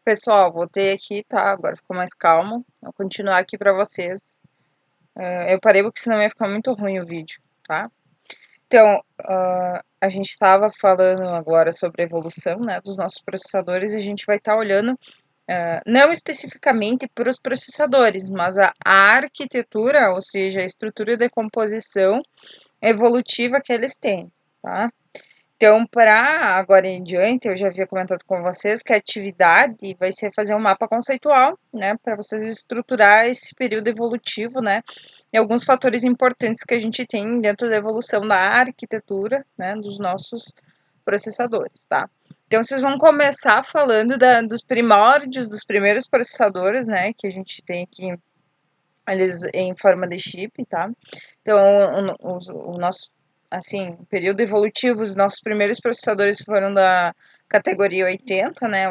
Pessoal, voltei aqui, tá? Agora ficou mais calmo. Vou continuar aqui pra vocês. Eu parei porque senão ia ficar muito ruim o vídeo, tá? Então, a gente estava falando agora sobre a evolução, né, dos nossos processadores e a gente vai estar olhando, não especificamente para os processadores, mas a arquitetura, ou seja, a estrutura de composição evolutiva que eles têm, tá? Então, para agora em diante, eu já havia comentado com vocês que a atividade vai ser fazer um mapa conceitual, né, para vocês estruturar esse período evolutivo, né, e alguns fatores importantes que a gente tem dentro da evolução da arquitetura, né, dos nossos processadores, tá? Então, vocês vão começar falando dos primórdios, dos primeiros processadores, né, que a gente tem aqui, eles em forma de chip, tá? Então, o nosso, assim, período evolutivo, os nossos primeiros processadores foram da categoria 80, né?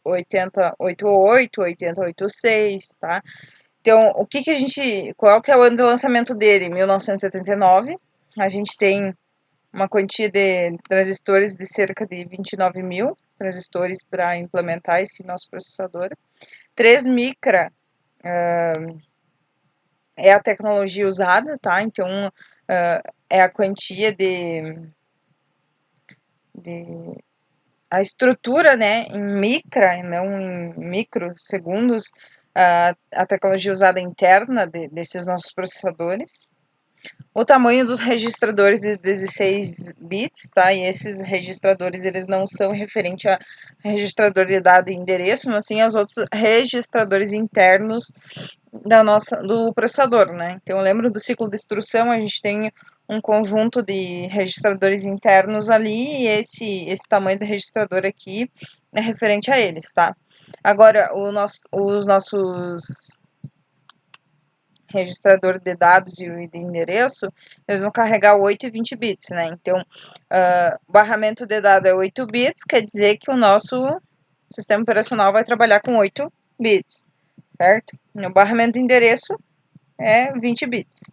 8088, 8086, tá? Então, qual que é o ano de lançamento dele? 1979. A gente tem uma quantia de transistores de cerca de 29 mil transistores para implementar esse nosso processador. 3 micra é a tecnologia usada, tá? Então, é a quantia de a estrutura, né, em micra, não em microsegundos, a tecnologia usada interna desses nossos processadores. O tamanho dos registradores de 16 bits, tá? E esses registradores, eles não são referente a registrador de dado e endereço, mas sim aos outros registradores internos do processador, né? Então, eu lembro do ciclo de instrução, a gente tem um conjunto de registradores internos ali, e esse tamanho do registrador aqui é referente a eles, tá? Agora, os nossos registrador de dados e de endereço, eles vão carregar 8 e 20 bits, né? Então, barramento de dado é 8 bits, quer dizer que o nosso sistema operacional vai trabalhar com 8 bits, certo? O barramento de endereço é 20 bits.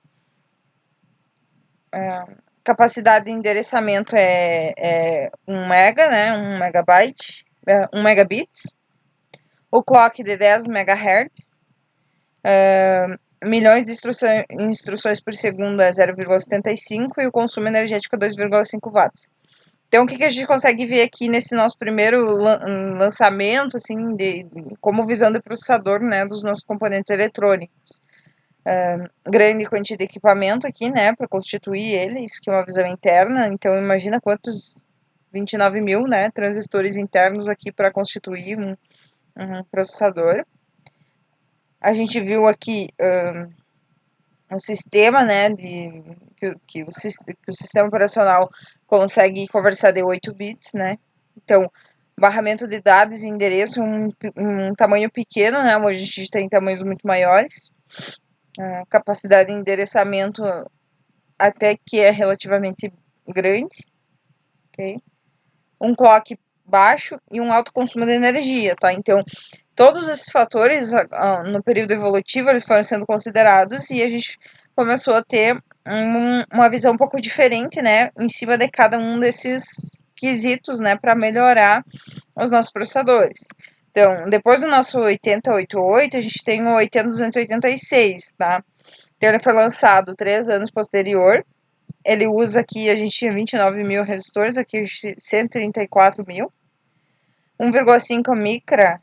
Capacidade de endereçamento é 1 mega, né? 1 megabyte, 1 megabits. O clock de 10 MHz. Milhões de instruções por segundo é 0,75 e o consumo energético é 2,5 watts. Então, o que a gente consegue ver aqui nesse nosso primeiro lançamento, assim, como visão de processador, né, dos nossos componentes eletrônicos? Grande quantia de equipamento aqui, né, para constituir ele, isso que é uma visão interna, então imagina quantos 29 mil, né, transistores internos aqui para constituir um processador. A gente viu aqui um sistema, né, que o sistema operacional consegue conversar de 8 bits, né, então barramento de dados e endereço um tamanho pequeno, né, hoje a gente tem tamanhos muito maiores. Capacidade de endereçamento até que é relativamente grande, ok? Um clock baixo e um alto consumo de energia, tá? Então, todos esses fatores no período evolutivo eles foram sendo considerados e a gente começou a ter uma visão um pouco diferente, né, em cima de cada um desses quesitos, né, para melhorar os nossos processadores. Então, depois do nosso 8088, a gente tem o 80286, tá? Então, ele foi lançado 3 anos posterior. Ele usa aqui, a gente tinha 29 mil resistores, aqui 134 mil. 1,5 micra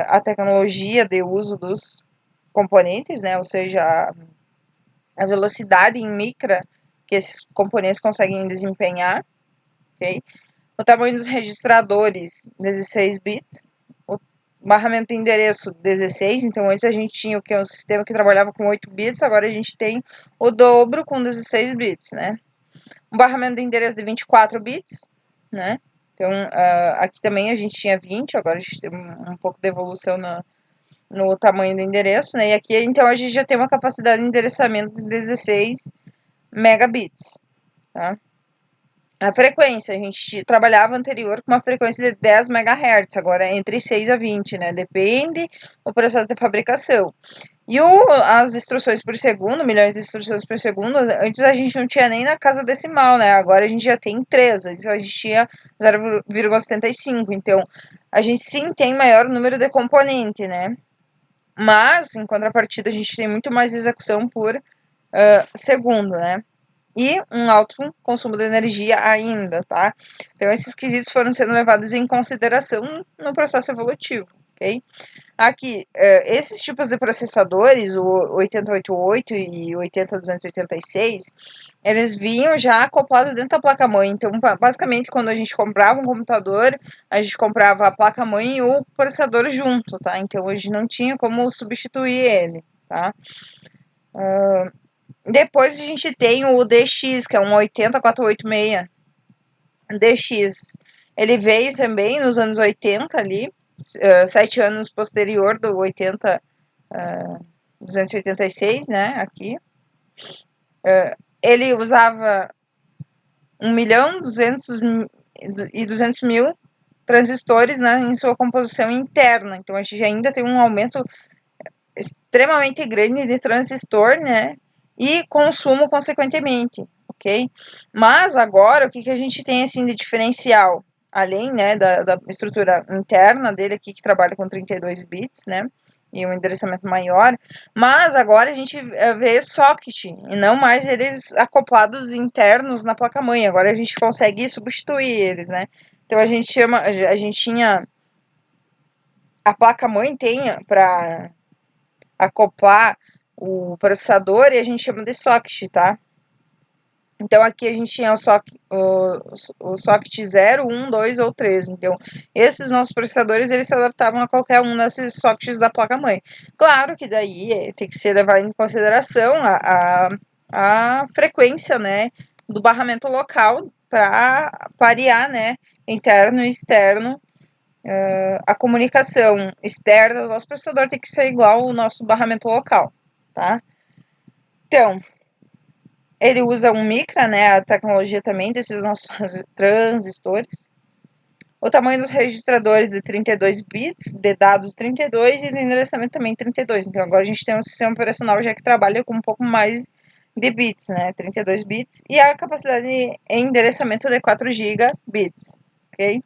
a tecnologia de uso dos componentes, né? Ou seja, a velocidade em micra que esses componentes conseguem desempenhar, ok? O tamanho dos registradores, 16 bits. O barramento de endereço, 16. Então, antes a gente tinha o que? Um sistema que trabalhava com 8 bits, agora a gente tem o dobro com 16 bits, né? Um barramento de endereço de 24 bits, né? Então, aqui também a gente tinha 20, agora a gente tem um pouco de evolução no tamanho do endereço, né? E aqui, então, a gente já tem uma capacidade de endereçamento de 16 megabits, tá? A frequência, a gente trabalhava anterior com uma frequência de 10 MHz, agora é entre 6 a 20, né? Depende do processo de fabricação. E as instruções por segundo, milhões de instruções por segundo, antes a gente não tinha nem na casa decimal, né? Agora a gente já tem 3, antes a gente tinha 0,75. Então, a gente sim tem maior número de componente, né? Mas, em contrapartida, a gente tem muito mais execução por segundo, né? E um alto consumo de energia ainda, tá? Então, esses quesitos foram sendo levados em consideração no processo evolutivo, ok? Aqui, esses tipos de processadores, o 8088 e o 80286, eles vinham já acoplados dentro da placa-mãe. Então, basicamente, quando a gente comprava um computador, a gente comprava a placa-mãe e o processador junto, tá? Então, a gente não tinha como substituir ele, tá? Depois a gente tem o DX, que é um 80486 DX. Ele veio também nos anos 80 ali, 7 anos posterior do 286, né, aqui. Ele usava 1.200.000 transistores, né, em sua composição interna. Então, a gente ainda tem um aumento extremamente grande de transistor, né, e consumo consequentemente, ok? Mas agora, o que a gente tem, assim, de diferencial? Além, né, da estrutura interna dele aqui, que trabalha com 32 bits, né, e um endereçamento maior, mas agora a gente vê socket, e não mais eles acoplados internos na placa-mãe, agora a gente consegue substituir eles, né, então a gente tinha, a placa-mãe tem para acoplar o processador e a gente chama de socket, tá? Então, aqui a gente tinha o socket 0, 1, 2 ou 3. Então, esses nossos processadores, eles se adaptavam a qualquer um desses sockets da placa-mãe. Claro que daí tem que ser levado em consideração a frequência, né, do barramento local para parear, né, interno e externo. A comunicação externa do nosso processador tem que ser igual ao nosso barramento local, tá? Então, ele usa um micra, né, a tecnologia também desses nossos transistores. O tamanho dos registradores de 32 bits, de dados 32 e de endereçamento também 32. Então, agora a gente tem um sistema operacional já que trabalha com um pouco mais de bits, né, 32 bits, e a capacidade de endereçamento de 4 gigabits, ok?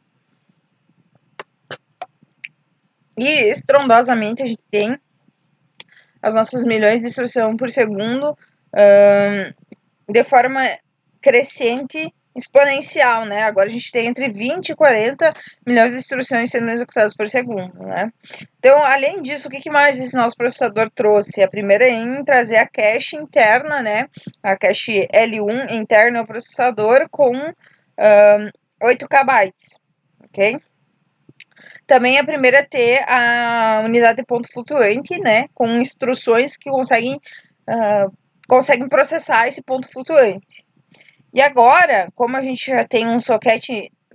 E estrondosamente a gente tem as nossas milhões de instruções por segundo de forma crescente exponencial, né? Agora a gente tem entre 20 e 40 milhões de instruções sendo executadas por segundo, né? Então, além disso, o que mais esse nosso processador trouxe? A primeira em trazer a cache interna, né? A cache L1 interna ao processador com 8 KB, ok? Também a primeira a ter a unidade de ponto flutuante, né? Com instruções que conseguem processar esse ponto flutuante. E agora, como a gente já tem um socket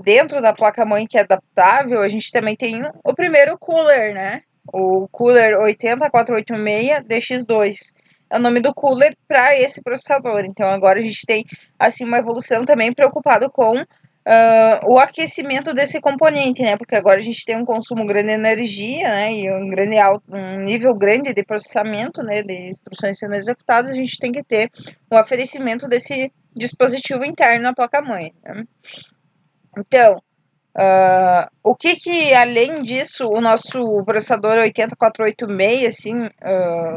dentro da placa-mãe que é adaptável, a gente também tem o primeiro cooler, né? O cooler 80486 DX2. É o nome do cooler para esse processador. Então agora a gente tem assim uma evolução também preocupado com o aquecimento desse componente, né? Porque agora a gente tem um consumo grande de energia, né? E um nível grande de processamento, né? De instruções sendo executadas, a gente tem que ter o oferecimento desse dispositivo interno na placa-mãe, né? Então, o que além disso, o nosso processador 80486, assim,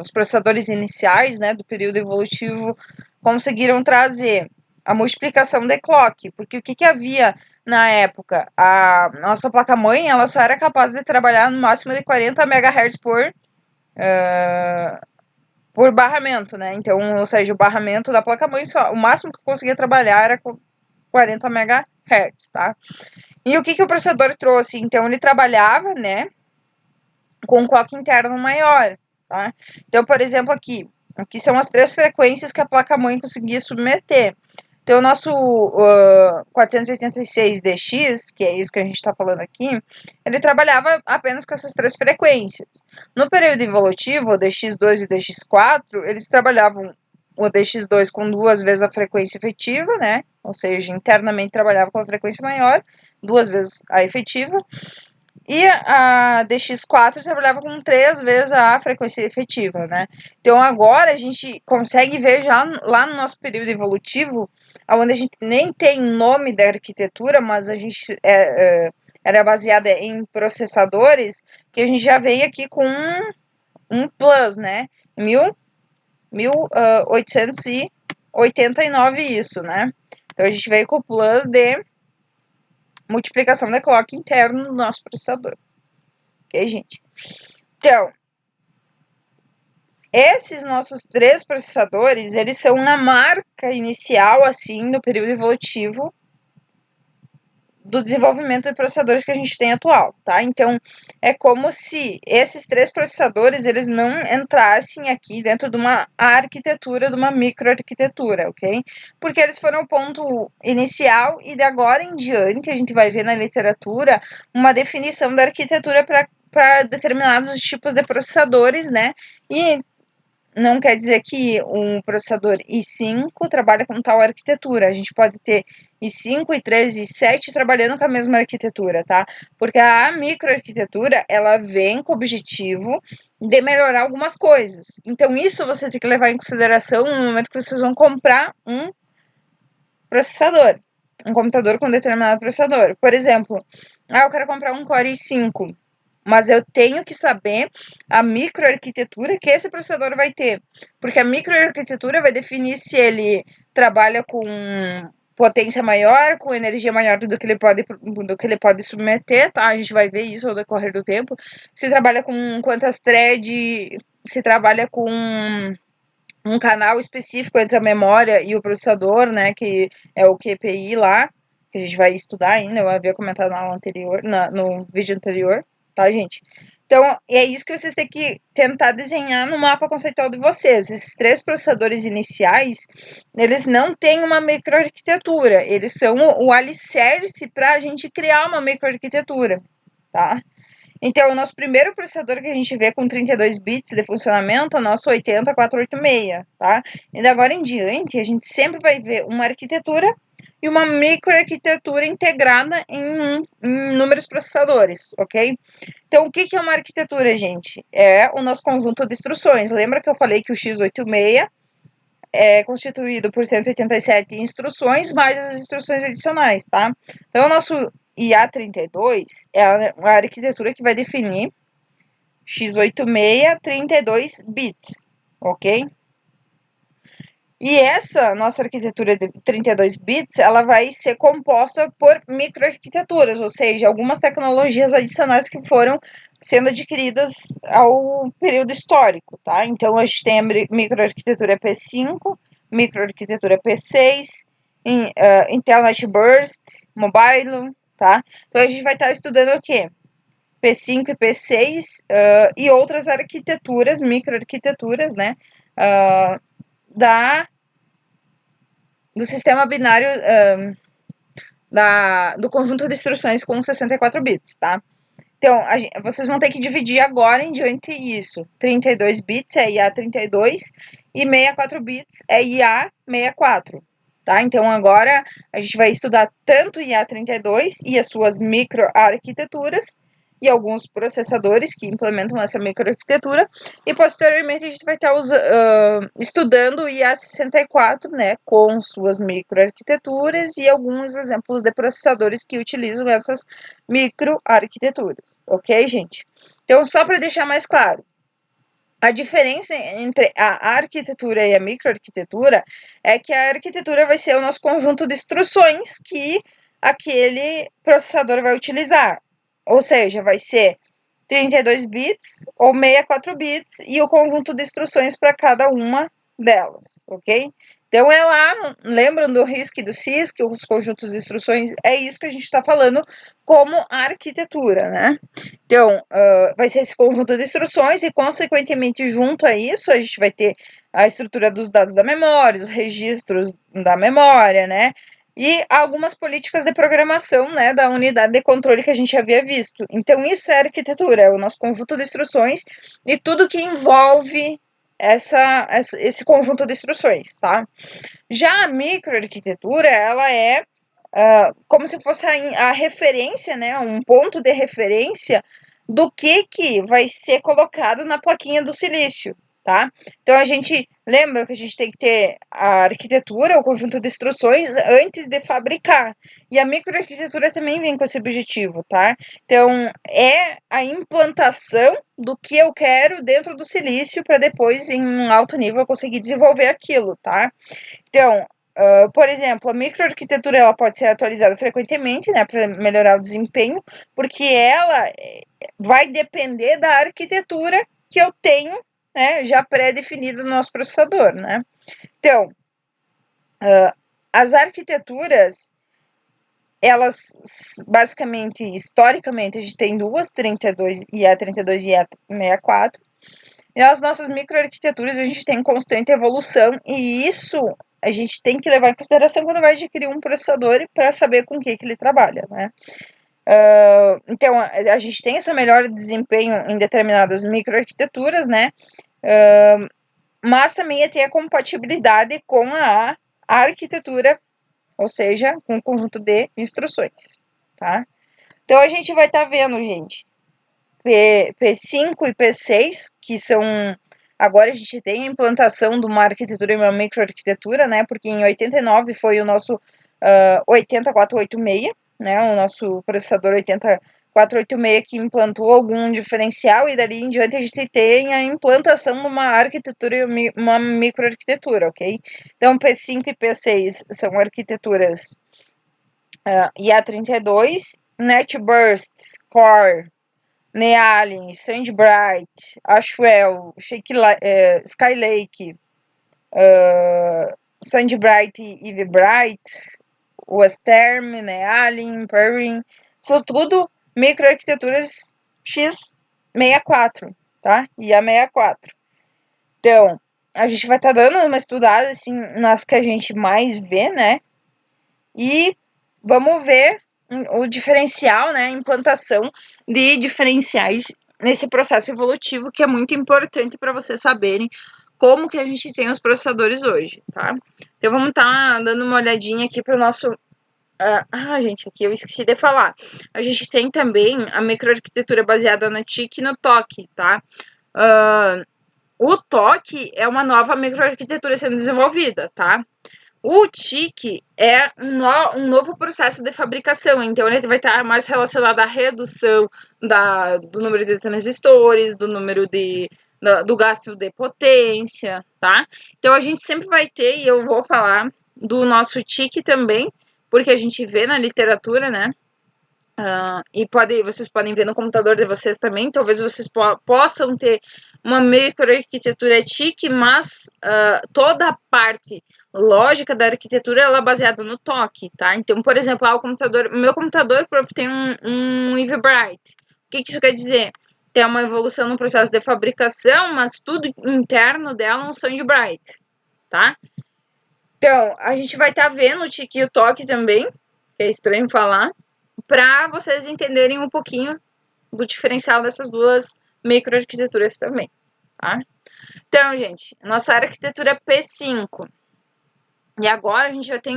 os processadores iniciais, né, do período evolutivo, conseguiram trazer a multiplicação de clock, porque o que havia na época? A nossa placa-mãe, ela só era capaz de trabalhar no máximo de 40 MHz por barramento, né? Então, ou seja, o barramento da placa-mãe, o máximo que eu conseguia trabalhar era com 40 MHz, tá? E o que o processador trouxe? Então, ele trabalhava, né, com um clock interno maior, tá? Então, por exemplo, aqui são as 3 frequências que a placa-mãe conseguia submeter. Então, o nosso 486DX, que é isso que a gente está falando aqui, ele trabalhava apenas com essas 3 frequências. No período evolutivo, o DX2 e o DX4, eles trabalhavam o DX2 com 2 vezes a frequência efetiva, né? Ou seja, internamente trabalhava com a frequência maior, 2 vezes a efetiva. E a DX4 trabalhava com 3 vezes a frequência efetiva, né? Então agora a gente consegue ver já lá no nosso período evolutivo, onde a gente nem tem nome da arquitetura, mas a gente era baseada em processadores, que a gente já veio aqui com um plus, né? 1889 isso, né? Então a gente veio com o plus de multiplicação da clock interno no nosso processador. Ok, gente? Então, esses nossos 3 processadores, eles são na marca inicial, assim, no período evolutivo do desenvolvimento de processadores que a gente tem atual, tá? Então, é como se esses 3 processadores, eles não entrassem aqui dentro de uma arquitetura, de uma microarquitetura, ok? Porque eles foram o ponto inicial e de agora em diante, a gente vai ver na literatura uma definição da arquitetura para determinados tipos de processadores, né? E não quer dizer que um processador i5 trabalha com tal arquitetura. A gente pode ter i5, i3 e i7 trabalhando com a mesma arquitetura, tá? Porque a microarquitetura, ela vem com o objetivo de melhorar algumas coisas. Então, isso você tem que levar em consideração no momento que vocês vão comprar um processador, um computador com determinado processador. Por exemplo, eu quero comprar um Core i5, mas eu tenho que saber a microarquitetura que esse processador vai ter, porque a microarquitetura vai definir se ele trabalha com potência maior, com energia maior do que ele pode submeter, tá? A gente vai ver isso ao decorrer do tempo. Se trabalha com quantas threads, se trabalha com um canal específico entre a memória e o processador, né, que é o QPI lá, que a gente vai estudar ainda, eu havia comentado na aula anterior, no vídeo anterior, tá, gente? Então, é isso que vocês têm que tentar desenhar no mapa conceitual de vocês. Esses 3 processadores iniciais, eles não têm uma microarquitetura, eles são o alicerce para a gente criar uma microarquitetura, tá? Então, o nosso primeiro processador que a gente vê com 32 bits de funcionamento é o nosso 80486, tá? E da agora em diante, a gente sempre vai ver uma arquitetura e uma microarquitetura integrada em inúmeros processadores, ok? Então, o que é uma arquitetura, gente? É o nosso conjunto de instruções. Lembra que eu falei que o x86 é constituído por 187 instruções, mais as instruções adicionais, tá? Então, o nosso IA32 é a arquitetura que vai definir x86 32 bits, ok? E essa nossa arquitetura de 32 bits, ela vai ser composta por microarquiteturas, ou seja, algumas tecnologias adicionais que foram sendo adquiridas ao período histórico, tá? Então, a gente tem a microarquitetura P5, microarquitetura P6, Intel Night Burst, Mobile, tá? Então, a gente vai estar estudando o quê? P5 e P6 e outras arquiteturas, microarquiteturas, né? Do sistema binário do conjunto de instruções com 64 bits, tá? Então, vocês vão ter que dividir agora em diante isso. 32 bits é IA32 e 64 bits é IA64, tá? Então, agora a gente vai estudar tanto IA32 e as suas microarquiteturas e alguns processadores que implementam essa microarquitetura, e posteriormente a gente vai estar estudando o IA64, né, com suas microarquiteturas e alguns exemplos de processadores que utilizam essas microarquiteturas, ok, gente? Então, só para deixar mais claro, a diferença entre a arquitetura e a microarquitetura é que a arquitetura vai ser o nosso conjunto de instruções que aquele processador vai utilizar. Ou seja, vai ser 32 bits ou 64 bits e o conjunto de instruções para cada uma delas, ok? Então, é lá, lembram do RISC e do CISC, os conjuntos de instruções, é isso que a gente está falando como arquitetura, né? Então, vai ser esse conjunto de instruções e, consequentemente, junto a isso, a gente vai ter a estrutura dos dados da memória, os registros da memória, né? E algumas políticas de programação, né, da unidade de controle que a gente havia visto. Então, isso é arquitetura, é o nosso conjunto de instruções e tudo que envolve esse conjunto de instruções, tá? Já a microarquitetura, ela é como se fosse a referência, né, um ponto de referência do que vai ser colocado na plaquinha do silício, tá? Então a gente lembra que a gente tem que ter a arquitetura, o conjunto de instruções antes de fabricar. E a microarquitetura também vem com esse objetivo, tá? Então é a implantação do que eu quero dentro do silício para depois, em um alto nível, eu conseguir desenvolver aquilo, tá? Então, por exemplo, a microarquitetura ela pode ser atualizada frequentemente, né, para melhorar o desempenho, porque ela vai depender da arquitetura que eu tenho, né, já pré-definida no nosso processador, né. Então, as arquiteturas, elas basicamente, historicamente, a gente tem duas, 32 e A32 e A64, e as nossas microarquiteturas a gente tem constante evolução, e isso a gente tem que levar em consideração quando vai adquirir um processador para saber com o que ele trabalha, né? Então, a gente tem esse melhor desempenho em determinadas microarquiteturas, né? Mas também tem a compatibilidade com a arquitetura, ou seja, com o conjunto de instruções, tá? Então, a gente vai estar vendo, gente, P5 e P6, que são... Agora a gente tem a implantação de uma arquitetura e uma microarquitetura, né? Porque em 89 foi o nosso 80486, né? O nosso processador 80486 que implantou algum diferencial, e dali em diante a gente tem a implantação de uma arquitetura e uma microarquitetura, ok? Então P5 e P6 são arquiteturas IA32, NetBurst, Core, Nealin, Sandbright, Ashwell, Skylake, Sandbright e Evebright, Westerm, Nealin, Perrin, são tudo microarquiteturas x64, tá? E A64. Então, a gente vai estar dando uma estudada assim nas que a gente mais vê, né? E vamos ver o diferencial, né? A implantação de diferenciais nesse processo evolutivo, que é muito importante para vocês saberem como que a gente tem os processadores hoje, tá? Então vamos estar dando uma olhadinha aqui para o nosso... gente, aqui eu esqueci de falar. A gente tem também a microarquitetura baseada na TIC e no TOC, tá? O TOC é uma nova microarquitetura sendo desenvolvida, tá? O TIC é um novo processo de fabricação, então ele vai estar mais relacionado à redução do número de transistores, do número do gasto de potência, tá? Então a gente sempre vai ter, e eu vou falar do nosso TIC também, porque a gente vê na literatura, né? E vocês podem ver no computador de vocês também, talvez vocês possam ter uma microarquitetura TIC, mas toda a parte lógica da arquitetura ela é baseada no TOC, tá? Então, por exemplo, meu computador tem um Evebright. O que isso quer dizer? Tem uma evolução no processo de fabricação, mas tudo interno dela é um Sandbright, tá? Então, a gente vai estar vendo o TIC e o TOC também, que é estranho falar, para vocês entenderem um pouquinho do diferencial dessas duas microarquiteturas também, tá? Então, gente, nossa arquitetura é P5. E agora a gente já tem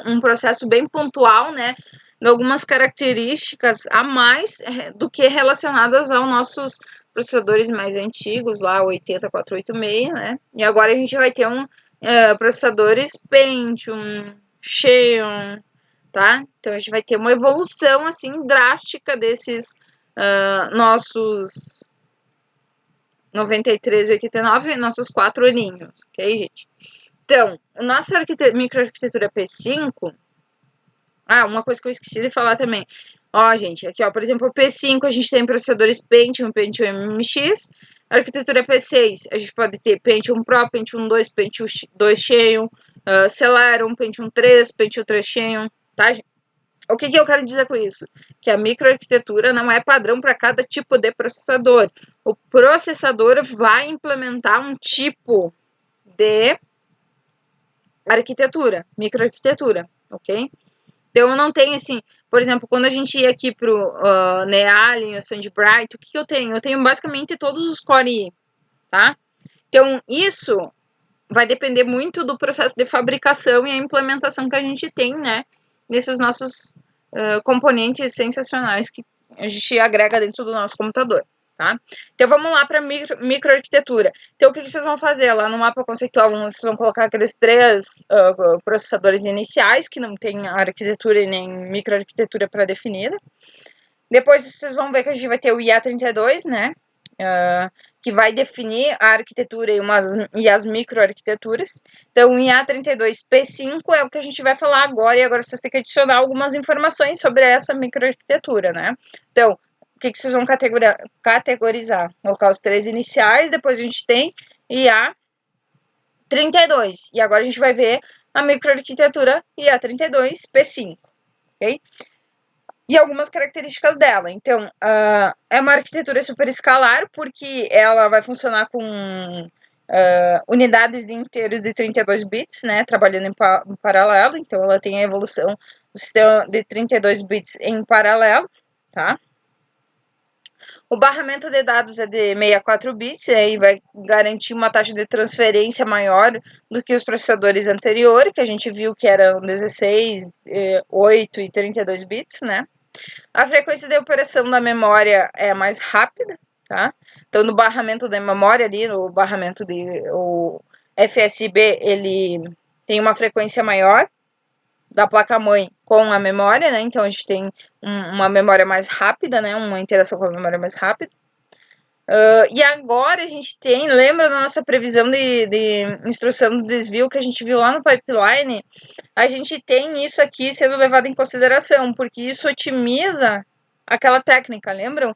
um processo bem pontual, né? De algumas características a mais do que relacionadas aos nossos processadores mais antigos, lá 80486, né? E agora a gente vai ter processadores Pentium, Xeon, tá? Então a gente vai ter uma evolução assim drástica desses nossos 93, 89, nossos 4 aninhos, ok, gente? Então, nossa microarquitetura P5, uma coisa que eu esqueci de falar também. Ó, gente, aqui, ó, por exemplo, o P5 a gente tem processadores Pentium, Pentium MMX. A arquitetura P6, a gente pode ter Pentium Pro, Pentium 2, Pentium 2 Xeon, Celeron, Pentium 3, Pentium 3 Xeon, tá, gente? O que eu quero dizer com isso? Que a microarquitetura não é padrão para cada tipo de processador. O processador vai implementar um tipo de arquitetura, microarquitetura, ok? Então, não tem assim, por exemplo, quando a gente ia aqui pro Nealin, o Sandbright, o que eu tenho? Eu tenho basicamente todos os Core I, tá? Então, isso vai depender muito do processo de fabricação e a implementação que a gente tem, né? nesses nossos componentes sensacionais que a gente agrega dentro do nosso computador. Tá? Então vamos lá para microarquitetura. Então o que vocês vão fazer? Lá no mapa conceitual vocês vão colocar aqueles 3 processadores iniciais, que não tem arquitetura e nem microarquitetura pré-definida. Depois vocês vão ver que a gente vai ter o IA32, né? Que vai definir a arquitetura e as microarquiteturas. Então, o IA32P5 é o que a gente vai falar agora, e agora vocês têm que adicionar algumas informações sobre essa microarquitetura, né? Então, o que vocês vão categorizar? Colocar os 3 iniciais, depois a gente tem IA32. E agora a gente vai ver a microarquitetura IA32P5, ok? E algumas características dela. Então, é uma arquitetura super escalar, porque ela vai funcionar com unidades de inteiros de 32 bits, né, trabalhando em paralelo. Então, ela tem a evolução do sistema de 32 bits em paralelo, tá? O barramento de dados é de 64 bits, e aí vai garantir uma taxa de transferência maior do que os processadores anteriores, que a gente viu que eram 16, 8 e 32 bits, né? A frequência de operação da memória é mais rápida, tá? Então, no barramento da memória ali, no barramento o FSB, ele tem uma frequência maior da placa-mãe com a memória, né? Então, a gente tem uma memória mais rápida, né? Uma interação com a memória mais rápida. E agora a gente tem, lembra da nossa previsão de instrução do desvio que a gente viu lá no pipeline? A gente tem isso aqui sendo levado em consideração, porque isso otimiza aquela técnica, lembram?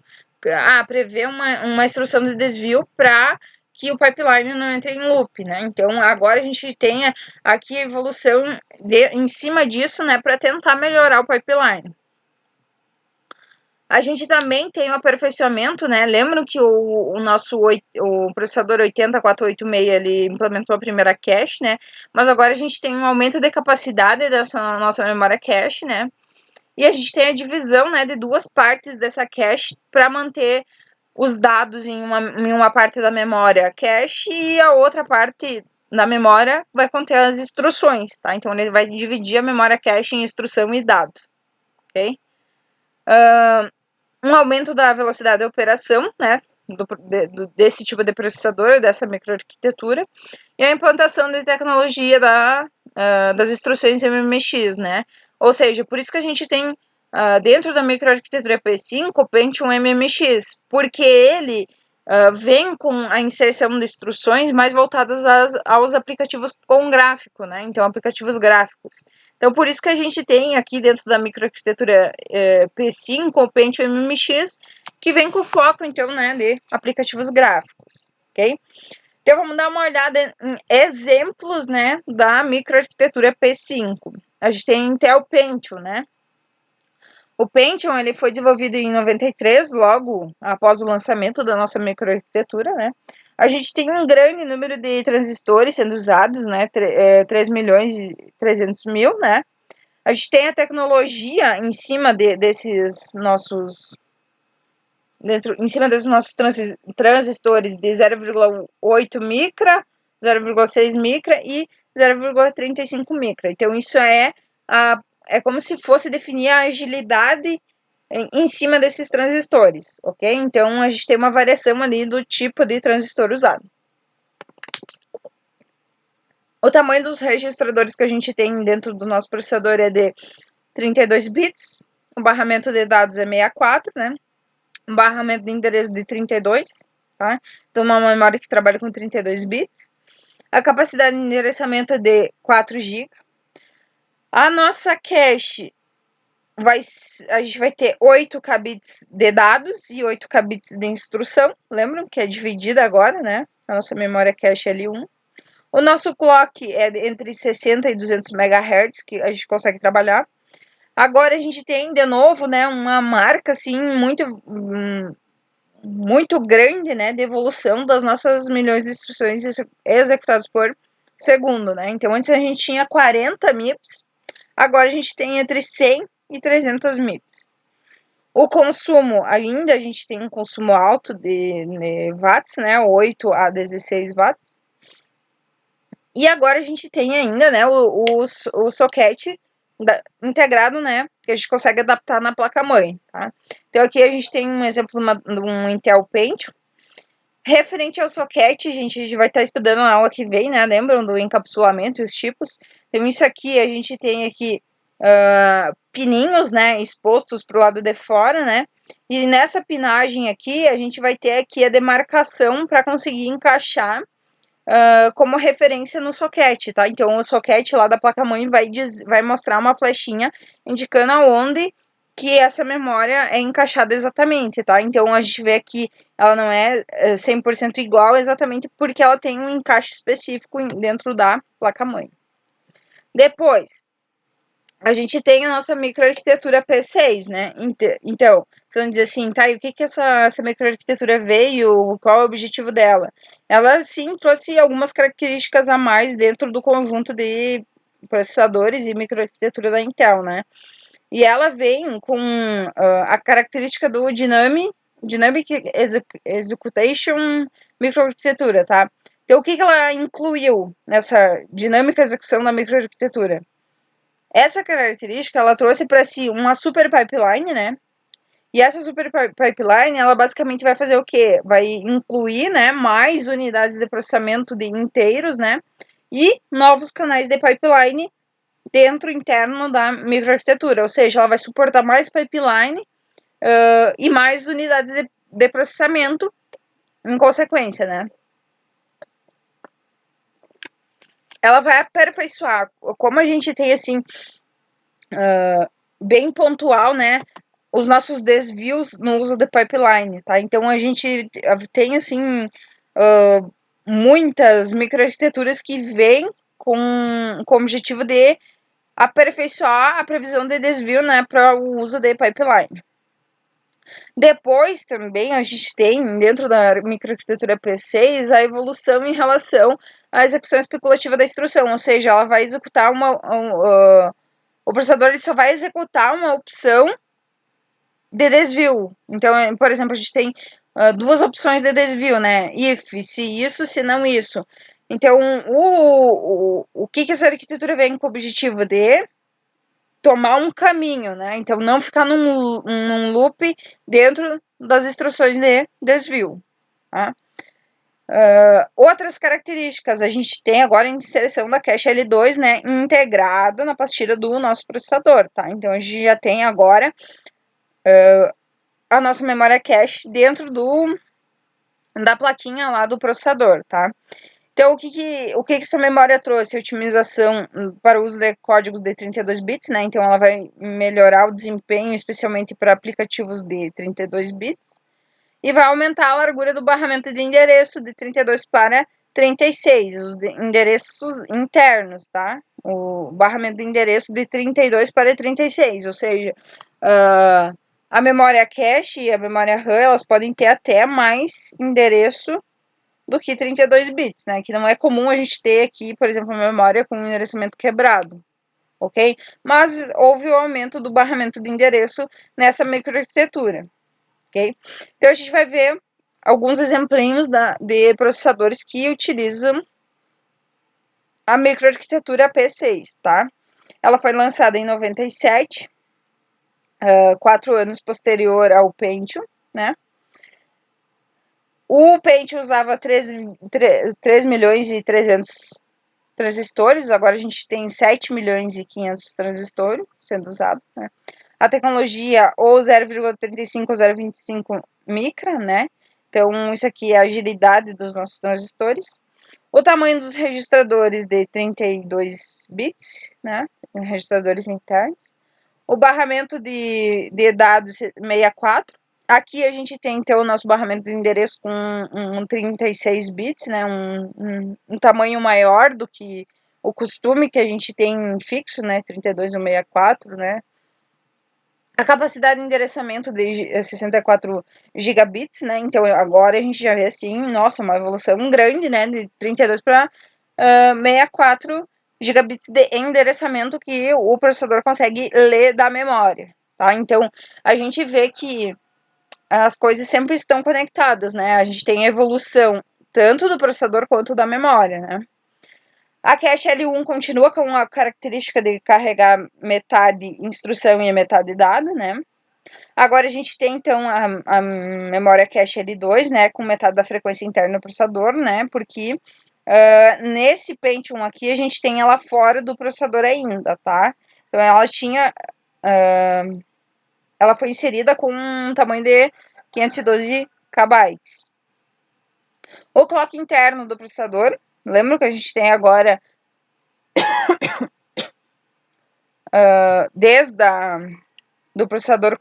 Prevê uma instrução de desvio para que o pipeline não entre em loop, né? Então, agora a gente tem aqui a evolução em cima disso, né, para tentar melhorar o pipeline. A gente também tem o aperfeiçoamento, né? Lembram que o nosso processador 80486 ele implementou a primeira cache, né? Mas agora a gente tem um aumento de capacidade dessa nossa memória cache, né? E a gente tem a divisão, né, de 2 partes dessa cache para manter os dados em uma parte da memória cache, e a outra parte da memória vai conter as instruções, tá? Então ele vai dividir a memória cache em instrução e dado, ok? Um aumento da velocidade de operação, né, desse tipo de processador, dessa microarquitetura, e a implantação de tecnologia das instruções MMX, né? Ou seja, por isso que a gente tem dentro da microarquitetura P5 o Pentium MMX, porque ele vem com a inserção de instruções mais voltadas aos aplicativos com gráfico, né? Então, aplicativos gráficos. Então, por isso que a gente tem aqui dentro da microarquitetura P5 o Pentium MMX, que vem com foco, então, né, de aplicativos gráficos, ok? Então, vamos dar uma olhada em exemplos, né, da microarquitetura P5. A gente tem Intel Pentium, né? O Pentium ele foi desenvolvido em 93, logo após o lançamento da nossa microarquitetura, né? A gente tem um grande número de transistores sendo usados, né? 3 milhões e 300 mil, né? A gente tem a tecnologia em cima desses nossos transistores de 0,8 micra, 0,6 micra e 0,35 micra. Então, isso é como se fosse definir a agilidade em cima desses transistores, ok? Então, a gente tem uma variação ali do tipo de transistor usado. O tamanho dos registradores que a gente tem dentro do nosso processador é de 32 bits, o barramento de dados é 64, né? Um barramento de endereço de 32, tá? Então, uma memória que trabalha com 32 bits. A capacidade de endereçamento é de 4 GB. A nossa cache, a gente vai ter 8 kbps de dados e 8 kbps de instrução. Lembram que é dividida agora, né? A nossa memória cache é L1. O nosso clock é entre 60 e 200 MHz, que a gente consegue trabalhar. Agora a gente tem, de novo, né, uma marca, assim, muito grande, né, de evolução das nossas milhões de instruções executadas por segundo, né? Então, antes a gente tinha 40 MIPS, agora a gente tem entre 100 e 300 MIPS. O consumo, ainda a gente tem um consumo alto de watts, né, 8 a 16 watts. E agora a gente tem ainda, né, o socket integrado, né, que a gente consegue adaptar na placa-mãe, tá? Então aqui a gente tem um exemplo de um Intel Pentium. Referente ao socket, a gente vai estar estudando na aula que vem, né? Lembram do encapsulamento e os tipos? Então, isso aqui, a gente tem aqui pininhos, né? Expostos para o lado de fora, né? E nessa pinagem aqui, a gente vai ter aqui a demarcação para conseguir encaixar como referência no socket, tá? Então, o socket lá da placa-mãe vai mostrar uma flechinha indicando aonde que essa memória é encaixada exatamente, tá? Então, a gente vê que ela não é 100% igual exatamente porque ela tem um encaixe específico dentro da placa-mãe. Depois, a gente tem a nossa microarquitetura P6, né? Então, você vai dizer assim, tá, e o que essa microarquitetura veio, qual é o objetivo dela? Ela, sim, trouxe algumas características a mais dentro do conjunto de processadores e microarquitetura da Intel, né? E ela vem com a característica do Dynamic Execution microarquitetura, tá? Então, o que ela incluiu nessa dinâmica execução da microarquitetura? Essa característica, ela trouxe para si uma super pipeline, né? E essa super pipeline, ela basicamente vai fazer o quê? Vai incluir, né, mais unidades de processamento de inteiros, né? E novos canais de pipeline dentro interno da microarquitetura, ou seja, ela vai suportar mais pipeline e mais unidades de processamento em consequência, né? Ela vai aperfeiçoar, como a gente tem assim bem pontual, né? Os nossos desvios no uso de pipeline, tá? Então a gente tem assim muitas microarquiteturas que vêm com o objetivo de aperfeiçoar a previsão de desvio, né, para o uso de pipeline. Depois também a gente tem dentro da microarquitetura P6 a evolução em relação à execução especulativa da instrução, ou seja, ela vai executar o processador ele só vai executar uma opção de desvio. Então, por exemplo, a gente tem duas opções de desvio, né? If, se isso, se não isso. Então, o que essa arquitetura vem com o objetivo de tomar um caminho, né? Então, não ficar num loop dentro das instruções de desvio, tá? Outras características, a gente tem agora a inserção da cache L2, né, integrada na pastilha do nosso processador, tá? Então, a gente já tem agora a nossa memória cache dentro da plaquinha lá do processador, tá? Então, o que essa memória trouxe? Otimização para o uso de códigos de 32 bits, né? Então, ela vai melhorar o desempenho, especialmente para aplicativos de 32 bits. E vai aumentar a largura do barramento de endereço de 32 para 36, os endereços internos, tá? O barramento de endereço de 32 para 36, ou seja, a memória cache e a memória RAM, elas podem ter até mais endereço do que 32 bits, né? Que não é comum a gente ter aqui, por exemplo, uma memória com endereçamento quebrado, ok? Mas houve o aumento do barramento de endereço nessa microarquitetura, ok? Então, a gente vai ver alguns exemplinhos de processadores que utilizam a microarquitetura P6, tá? Ela foi lançada em 97, 4 anos posterior ao Pentium, né? O Pentium usava 3 milhões e 300 transistores, agora a gente tem 7 milhões e 500 transistores sendo usados, né? A tecnologia ou 0,35 ou 0,25 micra, né? Então, isso aqui é a agilidade dos nossos transistores. O tamanho dos registradores de 32 bits, né? Registradores internos. O barramento de dados 64. Aqui a gente tem, então, o nosso barramento de endereço com um 36 bits, né? Um tamanho maior do que o costume que a gente tem fixo, né? 32 ou 64, né? A capacidade de endereçamento de 64 gigabits, né? Então, agora a gente já vê, assim, nossa, uma evolução grande, né? De 32 para 64 gigabits de endereçamento que o processador consegue ler da memória, tá? Então, a gente vê que as coisas sempre estão conectadas, né? A gente tem evolução tanto do processador quanto da memória, né? A cache L1 continua com a característica de carregar metade instrução e metade dado, né? Agora a gente tem, então, a memória cache L2, né, com metade da frequência interna do processador, né, porque nesse Pentium aqui a gente tem ela fora do processador ainda, tá? Então ela foi inserida com um tamanho de 512 KB. O clock interno do processador, lembra que a gente tem agora, desde do processador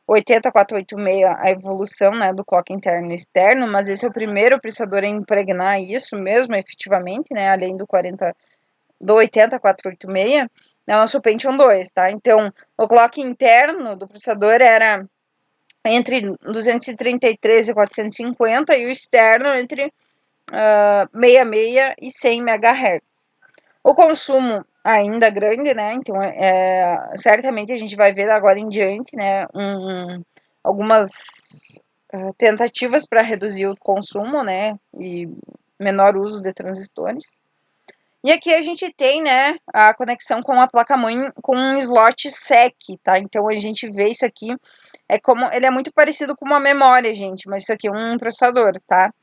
80486, a evolução, né, do clock interno e externo, mas esse é o primeiro processador a impregnar isso mesmo, efetivamente, né, além do 80486, é o nosso Pentium 2, tá? Então, o clock interno do processador era entre 233 e 450 e o externo entre 66 e 100 MHz. O consumo ainda grande, né? Então, certamente a gente vai ver agora em diante, né? Algumas tentativas para reduzir o consumo, né? E menor uso de transistores. E aqui a gente tem, né, a conexão com a placa-mãe com um slot SEC, tá? Então a gente vê isso aqui, ele é muito parecido com uma memória, gente, mas isso aqui é um processador, tá?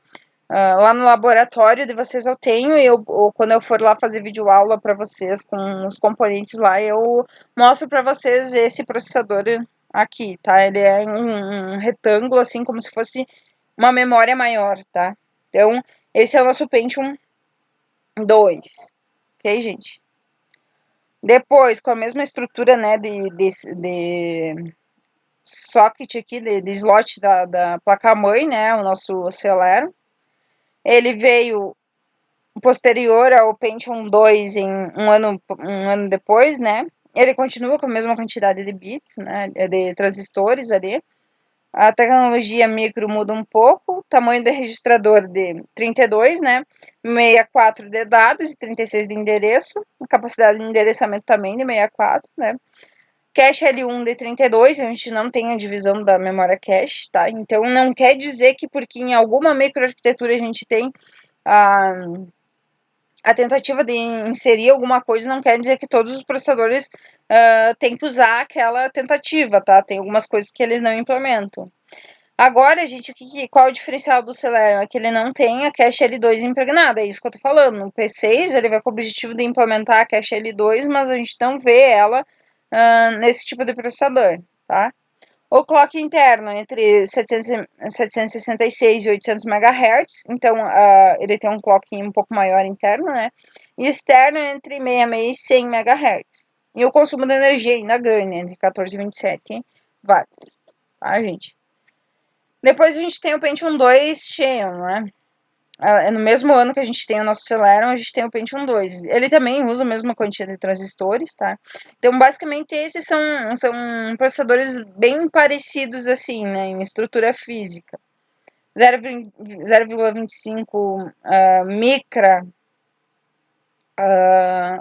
Lá no laboratório de vocês eu tenho, ou quando eu for lá fazer videoaula para vocês com os componentes lá, eu mostro para vocês esse processador aqui, tá? Ele é um retângulo, assim, como se fosse uma memória maior, tá? Então, esse é o nosso Pentium 2. Ok, gente? Depois, com a mesma estrutura, né, de socket aqui, de slot da placa-mãe, né, o nosso Celero. Ele veio posterior ao Pentium 2 em um ano depois, né? Ele continua com a mesma quantidade de bits, né, de transistores ali. A tecnologia micro muda um pouco, tamanho do registrador de 32, né? 64 de dados e 36 de endereço, a capacidade de endereçamento também de 64, né? Cache L1 de 32, a gente não tem a divisão da memória cache, tá? Então não quer dizer que porque em alguma microarquitetura a gente tem a tentativa de inserir alguma coisa, não quer dizer que todos os processadores têm que usar aquela tentativa, tá? Tem algumas coisas que eles não implementam. Agora, gente, qual é o diferencial do Celeron? É que ele não tem a cache L2 impregnada, é isso que eu tô falando. No P6, ele vai com o objetivo de implementar a cache L2, mas a gente não vê ela nesse tipo de processador, tá? O clock interno entre 766 e 800 MHz, então ele tem um clock um pouco maior interno, né? E externo entre 66 e 100 MHz. E o consumo de energia ainda grande, entre 14 e 27 watts, tá, gente? Depois a gente tem o Pentium 2 Xeon, né? No mesmo ano que a gente tem o nosso Celeron, a gente tem o Pentium 2. Ele também usa a mesma quantidade de transistores, tá? Então, basicamente, esses são processadores bem parecidos, assim, né? Em estrutura física. 0,25 micra a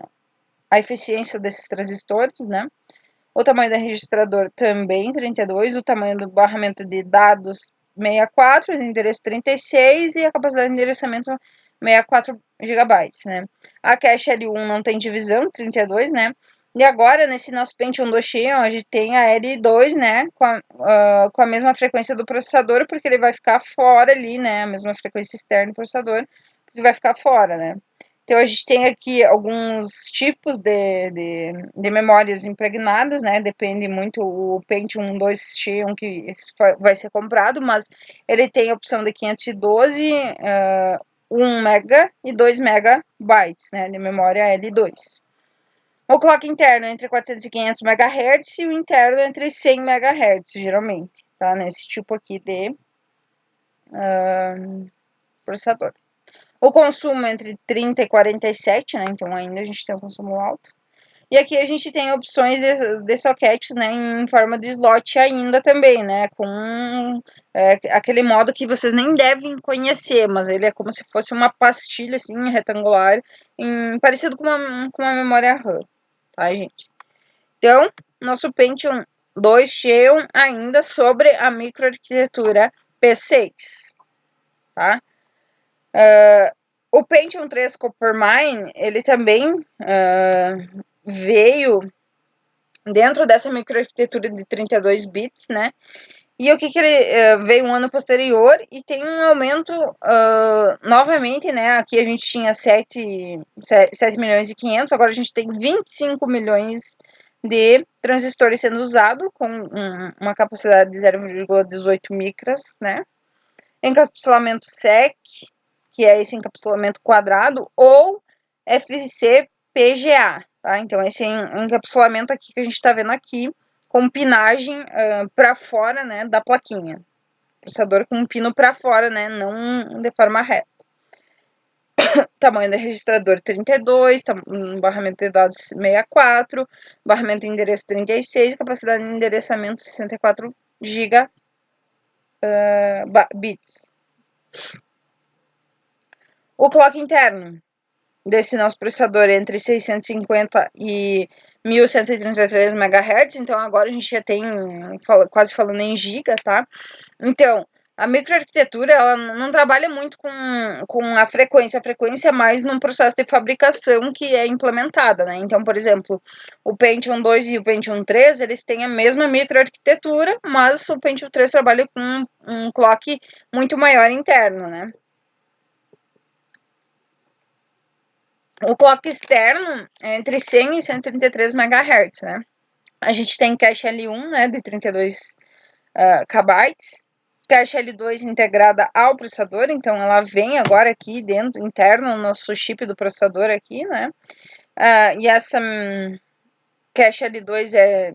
eficiência desses transistores, né? O tamanho do registrador também 32, o tamanho do barramento de dados 64, o endereço 36 e a capacidade de endereçamento 64 GB, né? A cache L1 não tem divisão, 32, né? E agora, nesse nosso Pentium 2 Xeon, a gente tem a L2, né? Com a mesma frequência do processador, porque ele vai ficar fora ali, né? A mesma frequência externa do processador, porque vai ficar fora, né? Então, a gente tem aqui alguns tipos de memórias impregnadas, né? Depende muito o Pentium 2 Xeon que vai ser comprado, mas ele tem a opção de 512, 1 mega e 2 megabytes, né? De memória L2. O clock interno entre 400 e 500 MHz e o interno entre 100 MHz, geralmente, tá? Nesse tipo aqui de processador. O consumo entre 30 e 47, né? Então ainda a gente tem um consumo alto. E aqui a gente tem opções de sockets, né? Em forma de slot ainda também, né? Com aquele modo que vocês nem devem conhecer, mas ele é como se fosse uma pastilha assim, retangular, parecido com uma memória RAM, tá, gente? Então, nosso Pentium 2 Xeon ainda sobre a microarquitetura P6, tá? O Pentium 3 Coppermine, ele também veio dentro dessa microarquitetura de 32 bits, né? E o que ele veio um ano posterior e tem um aumento novamente, né? Aqui a gente tinha 7 milhões e 500, agora a gente tem 25 milhões de transistores sendo usados, com uma capacidade de 0,18 micras, né? Encapsulamento SEC, que é esse encapsulamento quadrado, ou FCPGA, tá? Então, esse encapsulamento aqui que a gente está vendo aqui, com pinagem para fora, né, da plaquinha. Processador com um pino para fora, né, não de forma reta. Tamanho do registrador 32, barramento de dados 64, barramento de endereço 36, capacidade de endereçamento 64 GB bits. O clock interno desse nosso processador é entre 650 e 1133 MHz, então agora a gente já tem quase falando em giga, tá? Então, a microarquitetura, ela não trabalha muito com a frequência é mais num processo de fabricação que é implementada, né? Então, por exemplo, o Pentium 2 e o Pentium 3, eles têm a mesma microarquitetura, mas o Pentium 3 trabalha com um clock muito maior interno, né? O clock externo é entre 100 e 133 MHz, né? A gente tem cache L1, né, de 32 KB, cache L2 integrada ao processador, então ela vem agora aqui dentro, interno, no nosso chip do processador aqui, né? E essa cache L2 é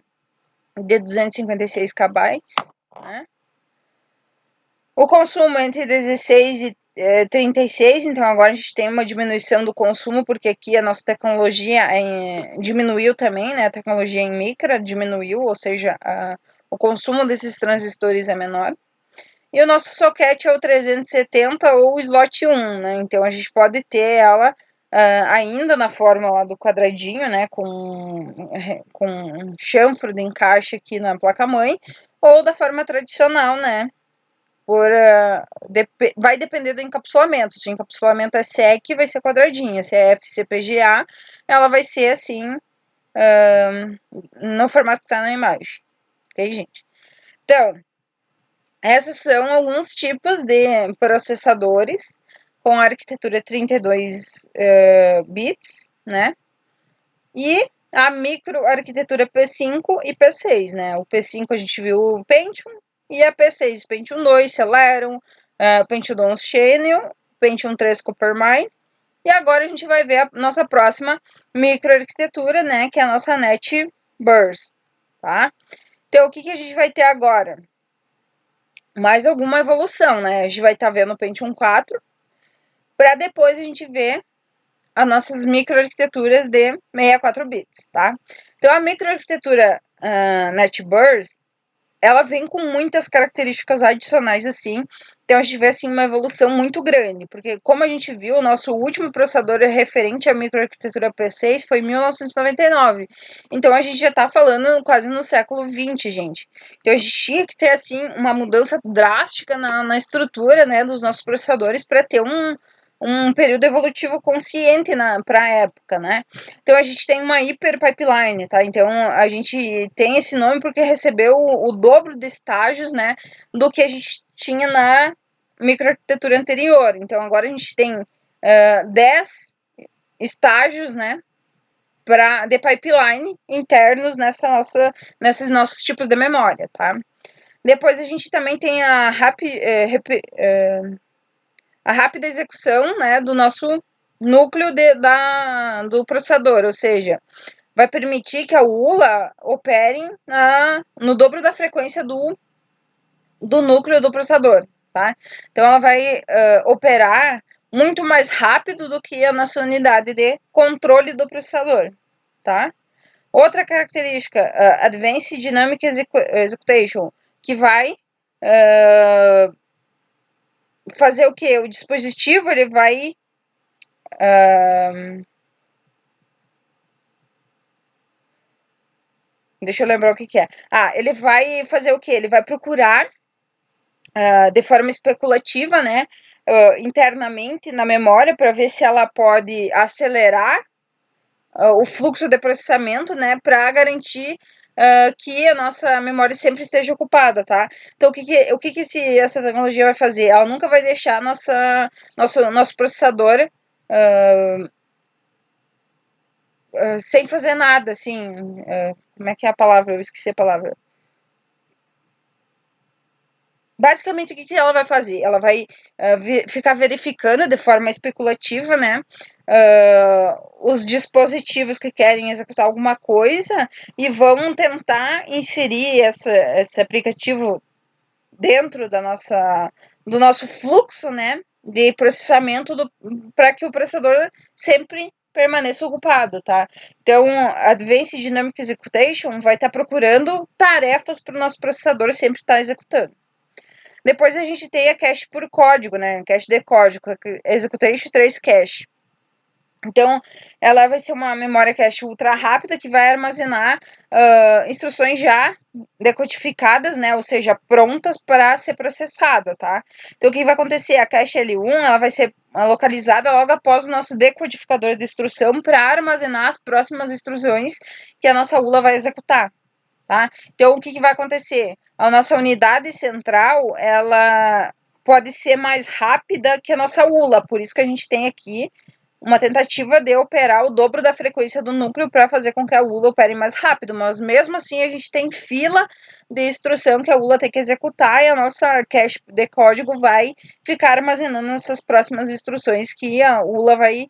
de 256 KB, né? O consumo é entre 16 e 36, então agora a gente tem uma diminuição do consumo, porque aqui a nossa tecnologia diminuiu também, né? A tecnologia em micra diminuiu, ou seja, o consumo desses transistores é menor. E o nosso socket é o 370 ou o slot 1, né? Então a gente pode ter ela ainda na forma lá do quadradinho, né? Com um chanfro de encaixe aqui na placa-mãe, ou da forma tradicional, né? Vai depender do encapsulamento. Se o encapsulamento é SEC, vai ser quadradinha. Se é FCPGA, ela vai ser assim, no formato que está na imagem. Ok, gente? Então, esses são alguns tipos de processadores com arquitetura 32 bits, né? E a microarquitetura P5 e P6, né? O P5 a gente viu o Pentium, e a P6, Pentium 2, Celeron, Pentium 2 Xenium, Pentium 3 Coppermine. E agora a gente vai ver a nossa próxima microarquitetura, né? Que é a nossa NET Burst, tá? Então, o que a gente vai ter agora? Mais alguma evolução, né? A gente vai estar vendo o Pentium 4, para depois a gente ver as nossas microarquiteturas de 64 bits, tá? Então, a microarquitetura NetBurst, ela vem com muitas características adicionais, assim, então a gente vê, assim, uma evolução muito grande, porque, como a gente viu, o nosso último processador referente à microarquitetura P6 foi em 1999, então a gente já tá falando quase no século 20, gente. Então a gente tinha que ter, assim, uma mudança drástica na estrutura, né, dos nossos processadores para ter um período evolutivo consciente para a época, né? Então a gente tem uma hiper pipeline, tá? Então a gente tem esse nome porque recebeu o dobro de estágios, né, do que a gente tinha na microarquitetura anterior. Então agora a gente tem 10 estágios, né, de pipeline internos nesses nossos tipos de memória, tá? Depois a gente também tem a rápida execução, né, do nosso núcleo do processador, ou seja, vai permitir que a ULA opere no dobro da frequência do núcleo do processador, tá? Então, ela vai operar muito mais rápido do que a nossa unidade de controle do processador, tá? Outra característica, Advanced Dynamic Execution, que vai fazer o que? O dispositivo, ele vai deixa eu lembrar o que é. Ele vai fazer o que? Ele vai procurar de forma especulativa, né, internamente na memória para ver se ela pode acelerar o fluxo de processamento, né, para garantir que a nossa memória sempre esteja ocupada, tá? Então, o que essa tecnologia vai fazer? Ela nunca vai deixar nosso processador sem fazer nada, assim, como é que é a palavra? Eu esqueci a palavra. Basicamente, o que ela vai fazer? Ela vai ficar verificando de forma especulativa, né, os dispositivos que querem executar alguma coisa e vão tentar inserir esse aplicativo dentro do nosso fluxo, né, de processamento para que o processador sempre permaneça ocupado, tá? Então, a Advanced Dynamic Execution vai estar procurando tarefas para o nosso processador sempre estar executando. Depois a gente tem a cache por código, né? Cache de código, Executation 3 Cache. Então, ela vai ser uma memória cache ultra rápida que vai armazenar instruções já decodificadas, né? Ou seja, prontas para ser processada, tá? Então, o que vai acontecer? A cache L1 ela vai ser localizada logo após o nosso decodificador de instrução para armazenar as próximas instruções que a nossa ULA vai executar. Tá? Então, o que vai acontecer? A nossa unidade central, ela pode ser mais rápida que a nossa ULA, por isso que a gente tem aqui uma tentativa de operar o dobro da frequência do núcleo para fazer com que a ULA opere mais rápido, mas mesmo assim a gente tem fila de instrução que a ULA tem que executar e a nossa cache de código vai ficar armazenando essas próximas instruções que a ULA vai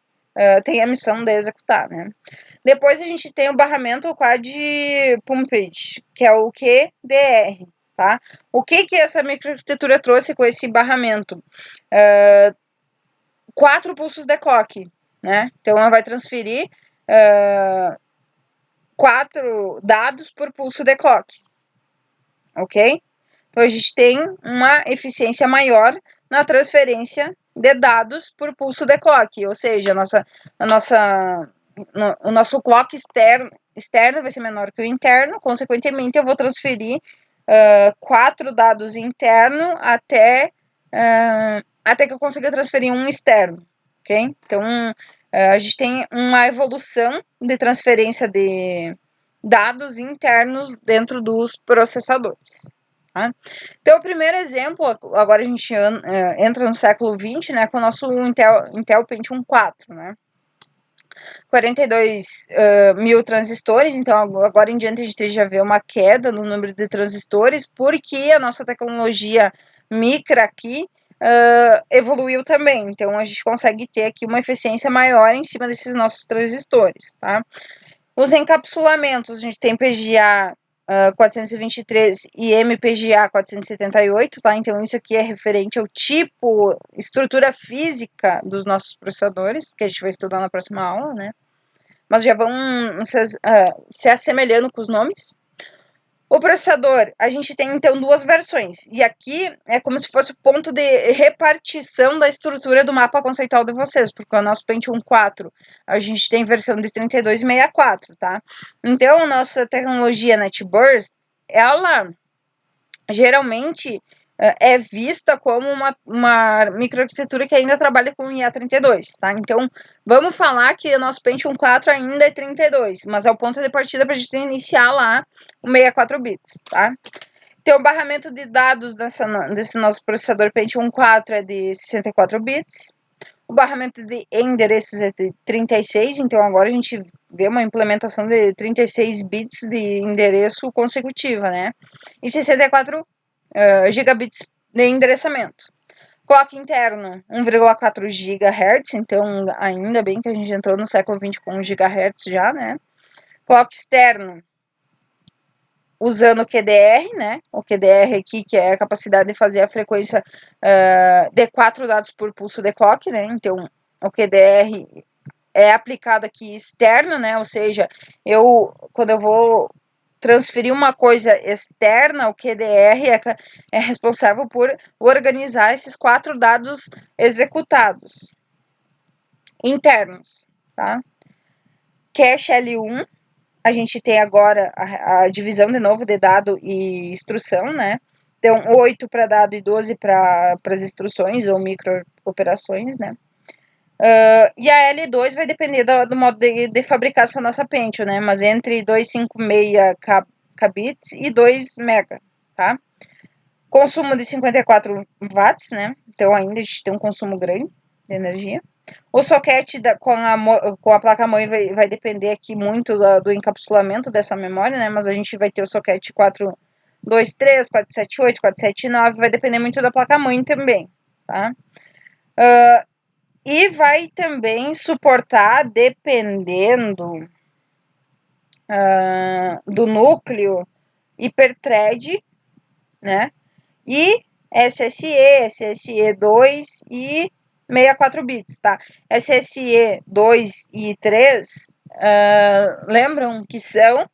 ter a missão de executar, né? Depois a gente tem o barramento quad pumped, que é o QDR, tá? O que essa microarquitetura trouxe com esse barramento? 4 pulsos de clock, né? Então ela vai transferir 4 dados por pulso de clock, ok? Então a gente tem uma eficiência maior na transferência de dados por pulso de clock, ou seja, o nosso clock externo vai ser menor que o interno, consequentemente eu vou transferir 4 dados internos até que eu consiga transferir um externo, ok? Então, a gente tem uma evolução de transferência de dados internos dentro dos processadores. Tá? Então, o primeiro exemplo, agora a gente entra no século XX, né, com o nosso Intel Pentium 4, né? 42 mil transistores, então agora em diante a gente já vê uma queda no número de transistores, porque a nossa tecnologia micra aqui evoluiu também, então a gente consegue ter aqui uma eficiência maior em cima desses nossos transistores, tá? Os encapsulamentos, a gente tem PGA 423 e MPGA 478, tá? Então isso aqui é referente ao tipo, estrutura física dos nossos processadores, que a gente vai estudar na próxima aula, né? Mas já vão se assemelhando com os nomes. O processador, a gente tem então duas versões, e aqui é como se fosse o ponto de repartição da estrutura do mapa conceitual de vocês, porque o nosso Pentium 4, a gente tem versão de 32 e 64, tá? Então, a nossa tecnologia NetBurst, ela geralmente é vista como uma microarquitetura que ainda trabalha com IA32, tá? Então, vamos falar que o nosso Pentium 4 ainda é 32, mas é o ponto de partida para a gente iniciar lá o 64 bits, tá? Então, o barramento de dados desse nosso processador Pentium 4 é de 64 bits. O barramento de endereços é de 36, então agora a gente vê uma implementação de 36 bits de endereço consecutiva, né? E 64 gigabits de endereçamento. Clock interno, 1,4 GHz, então ainda bem que a gente entrou no século XX com 1 GHz já, né? Clock externo, usando o QDR, né? O QDR aqui, que é a capacidade de fazer a frequência de 4 dados por pulso de clock, né? Então, o QDR é aplicado aqui externo, né? Ou seja, quando eu vou transferir uma coisa externa, o QDR é responsável por organizar esses 4 dados executados internos, tá? Cache L1, a gente tem agora a divisão de novo de dado e instrução, né? Então, 8 para dado e 12 para as instruções ou operações, né? E a L2 vai depender do modo de fabricação da nossa Pentium, né? Mas entre 256 kbits e 2 mega, tá? Consumo de 54 watts, né? Então ainda a gente tem um consumo grande de energia. O socket com a placa-mãe vai depender aqui muito do encapsulamento dessa memória, né? Mas a gente vai ter o socket 423, 478, 479, vai depender muito da placa-mãe também, tá? E vai também suportar, dependendo do núcleo, hiperthread, né? E SSE, SSE2 e 64 bits, tá? SSE2 e 3, lembram que são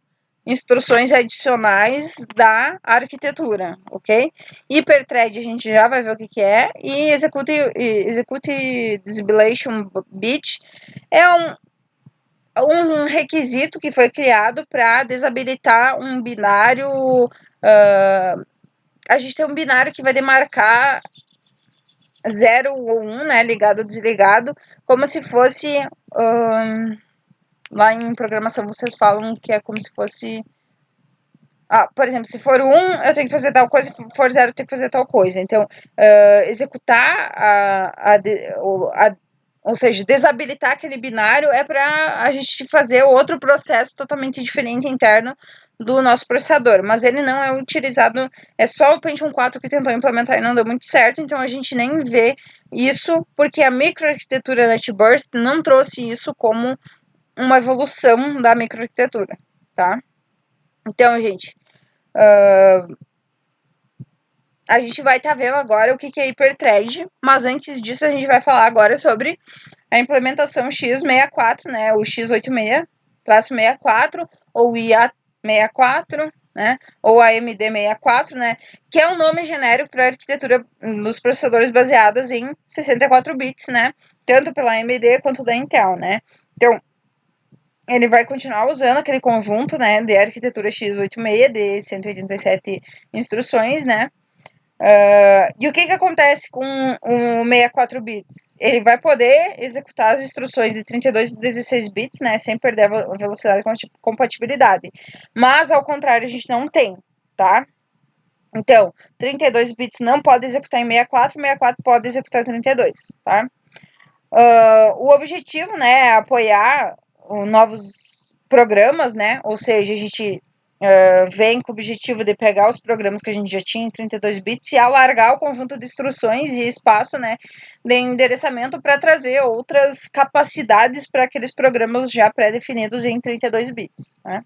instruções adicionais da arquitetura, ok? Hyperthread a gente já vai ver o que é, e Execute Disabilitation Bit é um requisito que foi criado para desabilitar um binário. A gente tem um binário que vai demarcar 0 ou 1, né, ligado ou desligado, como se fosse, lá em programação vocês falam que é como se fosse, por exemplo, se for 1, eu tenho que fazer tal coisa, se for 0, eu tenho que fazer tal coisa. Então, executar ou seja, desabilitar aquele binário é para a gente fazer outro processo totalmente diferente interno do nosso processador, mas ele não é utilizado, é só o Pentium 4 que tentou implementar e não deu muito certo, então a gente nem vê isso, porque a microarquitetura NetBurst não trouxe isso como uma evolução da microarquitetura, tá? Então, gente, a gente vai estar vendo agora o que é hiperthread, mas antes disso a gente vai falar agora sobre a implementação x64, né, o x86-64, ou IA64, né, ou AMD64, né, que é um nome genérico para a arquitetura dos processadores baseadas em 64 bits, né, tanto pela AMD quanto da Intel, né. Então, ele vai continuar usando aquele conjunto, né, de arquitetura x86 de 187 instruções, né. E o que acontece com o 64 bits? Ele vai poder executar as instruções de 32 e 16 bits, né, sem perder a velocidade e compatibilidade. Mas, ao contrário, a gente não tem, tá? Então, 32 bits não pode executar em 64, 64 pode executar em 32, tá? O objetivo, né, é apoiar novos programas, né, ou seja, a gente vem com o objetivo de pegar os programas que a gente já tinha em 32 bits e alargar o conjunto de instruções e espaço, né, de endereçamento para trazer outras capacidades para aqueles programas já pré-definidos em 32 bits, né.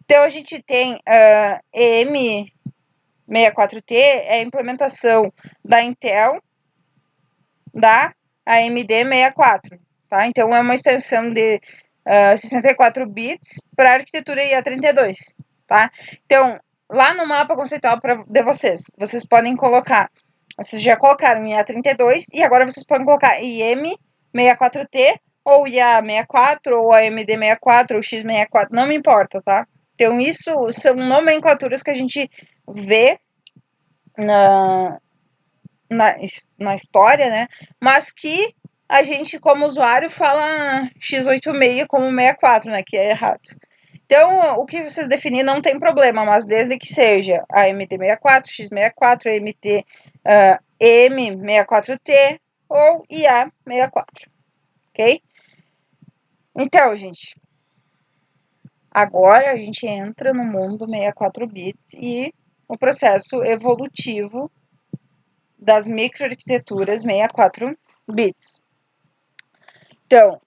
Então, a gente tem EM64T, é a implementação da Intel, da AMD64, tá? Então, é uma extensão de 64 bits para a arquitetura IA32, tá? Então, lá no mapa conceitual de vocês podem colocar, vocês já colocaram IA32 e agora vocês podem colocar IM64T ou IA64 ou AMD64 ou X64, não me importa, tá? Então, isso são nomenclaturas que a gente vê na história, né? Mas que a gente, como usuário, fala x86 como 64, né? Que é errado. Então, o que vocês definirem não tem problema, mas desde que seja AMD64, X64, M64T ou IA64, ok? Então, gente, agora a gente entra no mundo 64 bits e o processo evolutivo das microarquiteturas 64 bits. Então,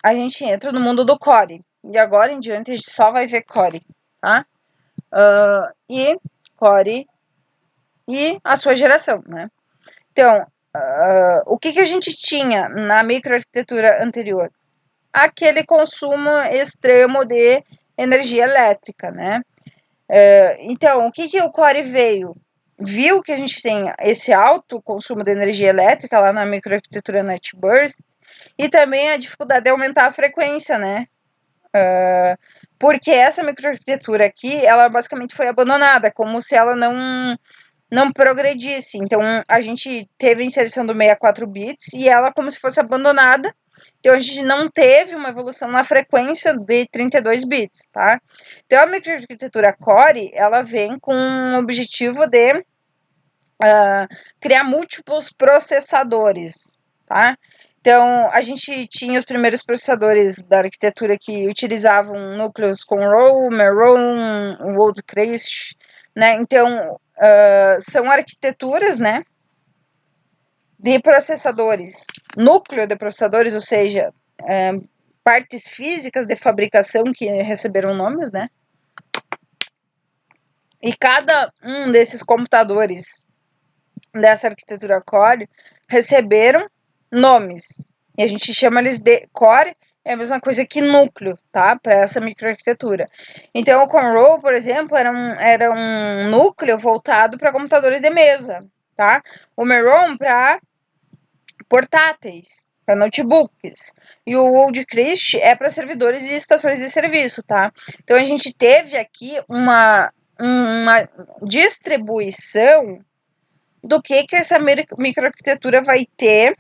a gente entra no mundo do Core. E agora em diante a gente só vai ver Core, tá? E Core e a sua geração, né? Então, o que a gente tinha na microarquitetura anterior? Aquele consumo extremo de energia elétrica, né? Então, o que o Core veio? Viu que a gente tem esse alto consumo de energia elétrica lá na microarquitetura NetBurst e também a dificuldade de aumentar a frequência, né? Porque essa microarquitetura aqui, ela basicamente foi abandonada, como se ela não progredisse. Então, a gente teve a inserção do 64 bits e ela como se fosse abandonada. Então, a gente não teve uma evolução na frequência de 32 bits, tá? Então, a microarquitetura Core, ela vem com o objetivo de criar múltiplos processadores, tá? Então, a gente tinha os primeiros processadores da arquitetura que utilizavam núcleos com ROM, Meron, Woodcrest, né? Então, são arquiteturas, né, de processadores, núcleo de processadores, ou seja, partes físicas de fabricação que receberam nomes, né? E cada um desses computadores dessa arquitetura Core receberam nomes. E a gente chama eles de Core, é a mesma coisa que núcleo, tá? Para essa microarquitetura. Então, o Conroe, por exemplo, era um núcleo voltado para computadores de mesa, tá? O Meron para portáteis, para notebooks. E o Woodcrest é para servidores e estações de serviço, tá? Então, a gente teve aqui uma distribuição do que essa microarquitetura vai ter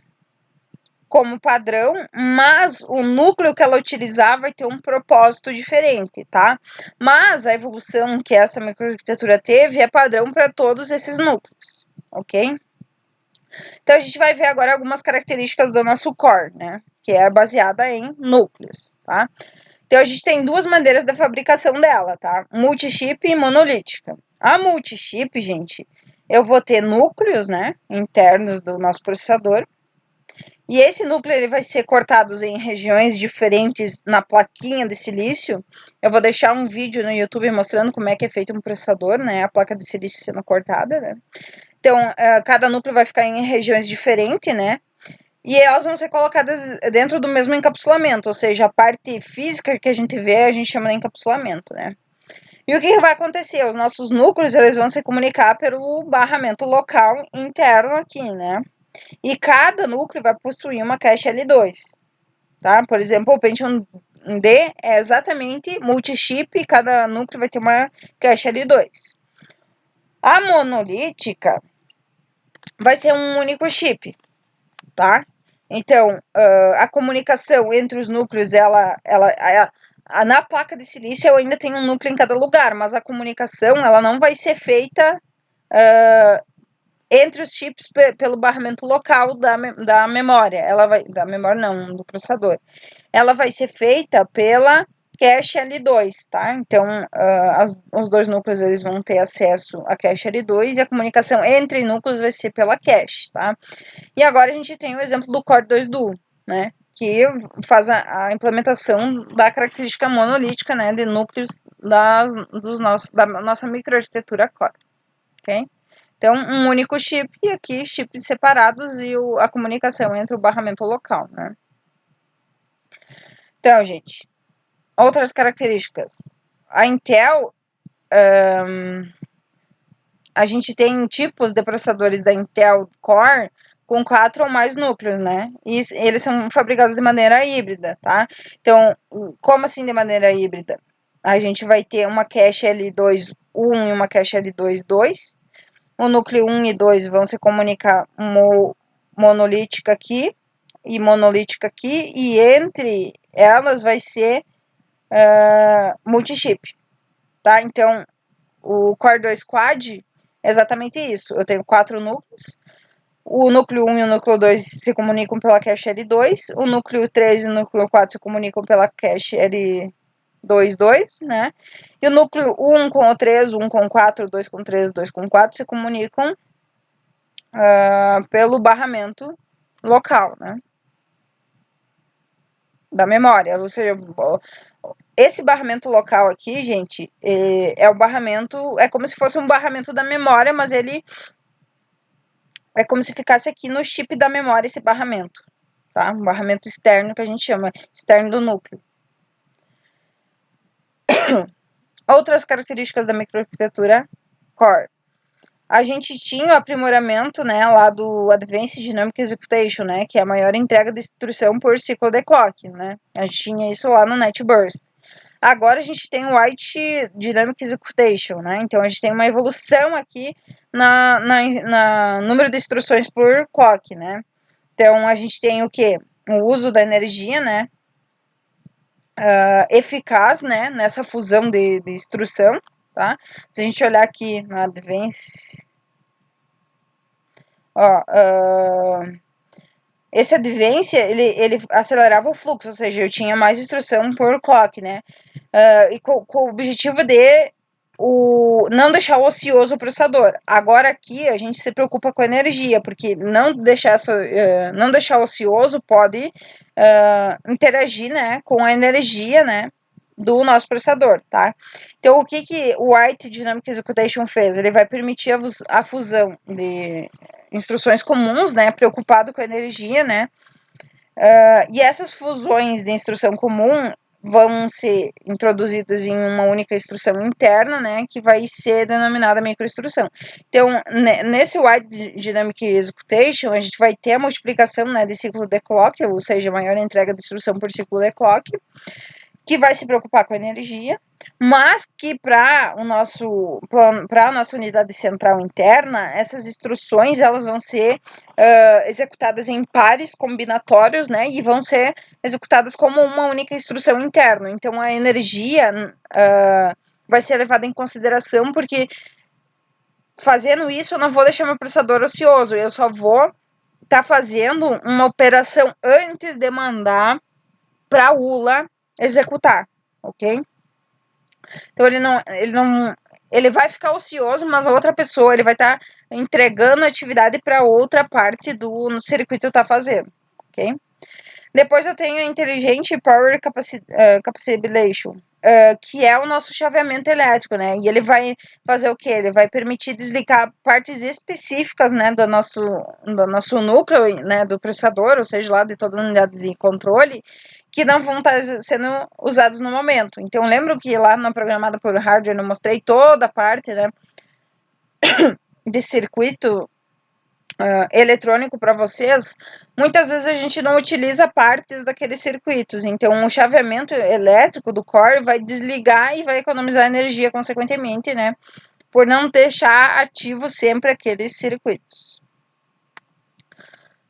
como padrão, mas o núcleo que ela utilizar vai ter um propósito diferente, tá? Mas a evolução que essa microarquitetura teve é padrão para todos esses núcleos, ok? Então, a gente vai ver agora algumas características do nosso core, né? Que é baseada em núcleos, tá? Então, a gente tem duas maneiras da fabricação dela, tá? Multi-chip e monolítica. A multi-chip, gente, eu vou ter núcleos, né, internos do nosso processador. E esse núcleo ele vai ser cortado em regiões diferentes na plaquinha de silício. Eu vou deixar um vídeo no YouTube mostrando como é que é feito um processador, né, a placa de silício sendo cortada, né. Então, cada núcleo vai ficar em regiões diferentes, né, e elas vão ser colocadas dentro do mesmo encapsulamento, ou seja, a parte física que a gente vê, a gente chama de encapsulamento, né. E o que vai acontecer? Os nossos núcleos, eles vão se comunicar pelo barramento local interno aqui, né? E cada núcleo vai possuir uma cache L2, tá? Por exemplo, o Pentium D é exatamente multi-chip e cada núcleo vai ter uma cache L2. A monolítica vai ser um único chip, tá? Então, a comunicação entre os núcleos, na placa de silício eu ainda tenho um núcleo em cada lugar, mas a comunicação ela não vai ser feita entre os chips pelo barramento local da memória. Da memória não, do processador. Ela vai ser feita pela cache L2, tá? Então, os dois núcleos eles vão ter acesso à cache L2 e a comunicação entre núcleos vai ser pela cache, tá? E agora a gente tem o exemplo do Core 2 Duo, né? Que faz a implementação da característica monolítica, né? De núcleos da nossa microarquitetura Core, ok? Então, um único chip e aqui chips separados e a comunicação entre o barramento local, né? Então, gente, outras características. A Intel, a gente tem tipos de processadores da Intel Core com 4 ou mais núcleos, né? E eles são fabricados de maneira híbrida, tá? Então, como assim de maneira híbrida? A gente vai ter uma cache L2 1 e uma cache L2 2. O núcleo 1 e 2 vão se comunicar monolítica aqui e monolítica aqui, e entre elas vai ser multi-chip, tá? Então, o Core 2 Quad é exatamente isso. Eu tenho 4 núcleos. O núcleo 1 e o núcleo 2 se comunicam pela cache L2. O núcleo 3 e o núcleo 4 se comunicam pela cache L2, né? E o núcleo 1 com o 3, 1 com o 4, 2 com o 3, 2 com o 4 se comunicam pelo barramento local, né? Da memória. Ou seja, esse barramento local aqui, gente, é o barramento, é como se fosse um barramento da memória, mas ele é como se ficasse aqui no chip da memória esse barramento, tá? Um barramento externo que a gente chama externo do núcleo. Outras características da microarquitetura Core. A gente tinha o aprimoramento, né, lá do Advanced Dynamic Execution, né, que é a maior entrega de instrução por ciclo de clock, né? A gente tinha isso lá no NetBurst. Agora a gente tem o White Dynamic Execution, né? Então a gente tem uma evolução aqui na número de instruções por clock, né? Então a gente tem o que? O uso da energia, né? Eficaz, né? Nessa fusão de instrução, tá? Se a gente olhar aqui no Advance, ó, esse Advance, ele acelerava o fluxo, ou seja, eu tinha mais instrução por clock, né? E com o objetivo de não deixar ocioso o processador. Agora aqui a gente se preocupa com a energia, porque não deixar ocioso pode interagir, né, com a energia, né, do nosso processador, tá? Então, o que o White Dynamic Execution fez? Ele vai permitir a fusão de instruções comuns, né, preocupado com a energia, né, e essas fusões de instrução comum vão ser introduzidas em uma única instrução interna, né, que vai ser denominada microinstrução. Então, nesse Wide Dynamic Execution, a gente vai ter a multiplicação, né, de ciclo de clock, ou seja, maior entrega de instrução por ciclo de clock, que vai se preocupar com a energia, mas que para a nossa unidade central interna, essas instruções elas vão ser executadas em pares combinatórios, né, e vão ser executadas como uma única instrução interna. Então a energia vai ser levada em consideração, porque fazendo isso eu não vou deixar meu processador ocioso, eu só vou estar fazendo uma operação antes de mandar para a ULA executar, ok? Então ele vai ficar ocioso, mas a outra pessoa ele vai estar entregando atividade para outra parte do circuito tá fazendo, ok? Depois eu tenho a Intelligent Power Capacitation, que é o nosso chaveamento elétrico, né? E ele vai fazer o quê? Ele vai permitir desligar partes específicas, né, do nosso núcleo, né, do processador, ou seja, lá de toda a unidade de controle, que não vão estar sendo usados no momento. Então, lembro que lá na Programada por Hardware eu mostrei toda a parte, né, de circuito eletrônico para vocês. Muitas vezes a gente não utiliza partes daqueles circuitos, então o chaveamento elétrico do core vai desligar e vai economizar energia consequentemente, né, por não deixar ativo sempre aqueles circuitos.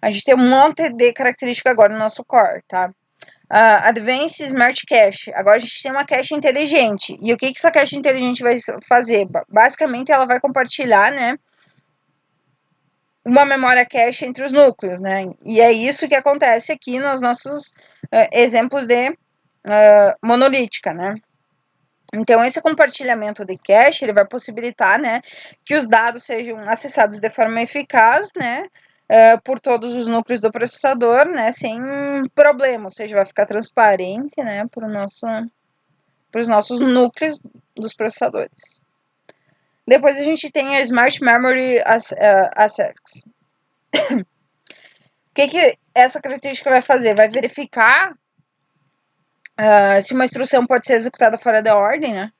A gente tem um monte de característica agora no nosso core, tá? Advanced Smart Cache. Agora a gente tem uma cache inteligente. E o que essa cache inteligente vai fazer? Basicamente, ela vai compartilhar, né, uma memória cache entre os núcleos, né? E é isso que acontece aqui nos nossos exemplos de monolítica, né? Então, esse compartilhamento de cache, ele vai possibilitar, né, que os dados sejam acessados de forma eficaz, né, por todos os núcleos do processador, né, sem problema, ou seja, vai ficar transparente, né, para os nossos núcleos dos processadores. Depois a gente tem a Smart Memory Access. O que essa característica vai fazer? Vai verificar se uma instrução pode ser executada fora da ordem, né?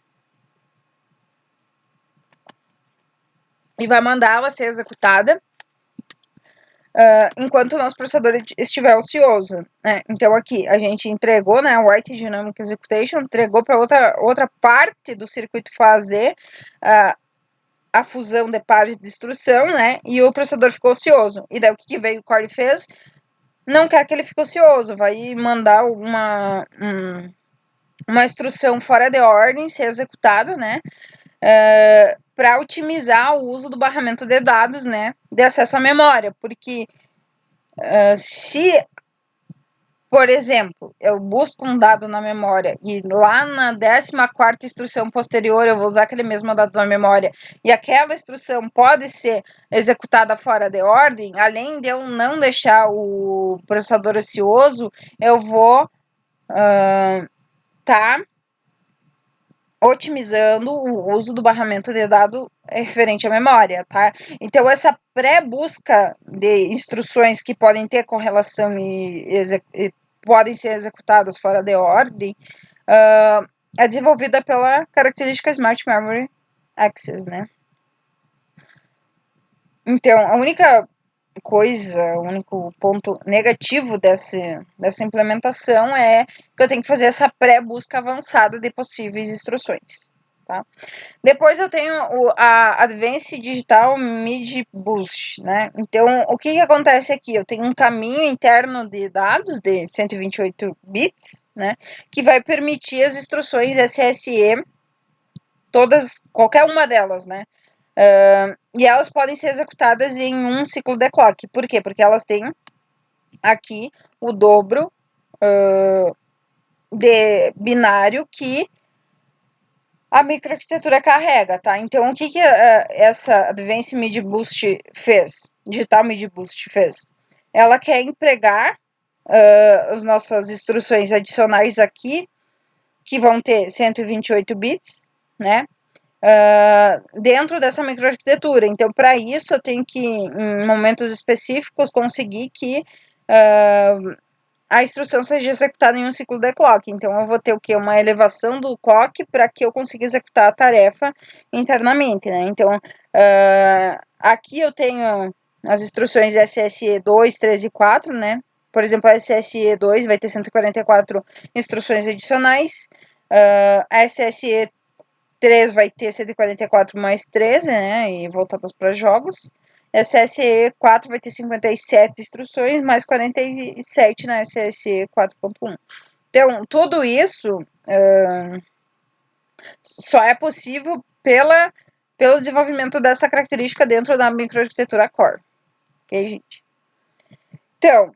E vai mandar ela ser executada enquanto o nosso processador estiver ocioso, né? Então aqui a gente entregou, né, o White Dynamic Execution, entregou para outra parte do circuito fazer a fusão de pares de instrução, né? E o processador ficou ocioso. E daí o que veio o Core fez? Não quer que ele fique ocioso, vai mandar uma instrução fora de ordem ser executada, né? Para otimizar o uso do barramento de dados, né, de acesso à memória, porque se, por exemplo, eu busco um dado na memória e lá na 14ª instrução posterior eu vou usar aquele mesmo dado na memória e aquela instrução pode ser executada fora de ordem, além de eu não deixar o processador ocioso, eu vou otimizando o uso do barramento de dado referente à memória, tá? Então, essa pré-busca de instruções que podem ter correlação e podem ser executadas fora de ordem, é desenvolvida pela característica Smart Memory Access, né? Então, a única o único ponto negativo dessa implementação é que eu tenho que fazer essa pré-busca avançada de possíveis instruções, tá? Depois eu tenho a Advanced Digital Mid Boost, né? Então, o que acontece aqui? Eu tenho um caminho interno de dados de 128 bits, né? Que vai permitir as instruções SSE, qualquer uma delas, né? E elas podem ser executadas em um ciclo de clock. Por quê? Porque elas têm aqui o dobro de binário que a microarquitetura carrega, tá? Então, o que essa Advanced Mid Boost fez? Digital Mid Boost fez? Ela quer empregar as nossas instruções adicionais aqui, que vão ter 128 bits, né? Dentro dessa microarquitetura. Então, para isso, eu tenho que, em momentos específicos, conseguir que a instrução seja executada em um ciclo de clock. Então, eu vou ter o quê? Uma elevação do clock para que eu consiga executar a tarefa internamente, né? Então, aqui eu tenho as instruções SSE 2, 3 e 4, né? Por exemplo, a SSE 2 vai ter 144 instruções adicionais, a SSE 3 vai ter 144 mais 13, né? E voltadas para jogos. SSE 4 vai ter 57 instruções, mais 47 na SSE 4.1. Então, tudo isso só é possível pelo desenvolvimento dessa característica dentro da microarquitetura Core. Ok, gente? Então,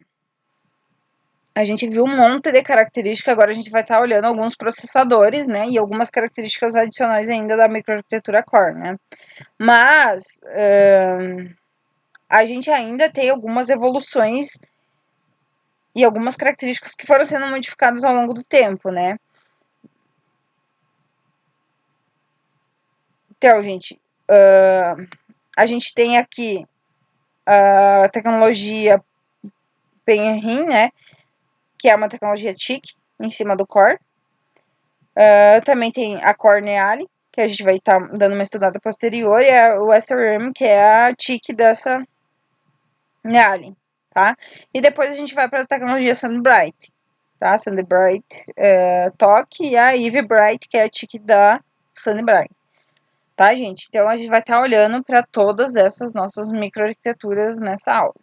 a gente viu um monte de características, agora a gente vai estar olhando alguns processadores, né? E algumas características adicionais ainda da microarquitetura Core, né? Mas a gente ainda tem algumas evoluções e algumas características que foram sendo modificadas ao longo do tempo, né? Então, gente, a gente tem aqui a tecnologia Penryn, né? Que é uma tecnologia TIC em cima do Core. Também tem a Core Neali, que a gente vai estar dando uma estudada posterior, e o SRM, que é a TIC dessa Neali, tá? E depois a gente vai para a tecnologia Sunbright, tá? Sunbright TOC e a Eve Bright, que é a TIC da Sunbright, tá, gente? Então, a gente vai estar olhando para todas essas nossas microarquiteturas nessa aula.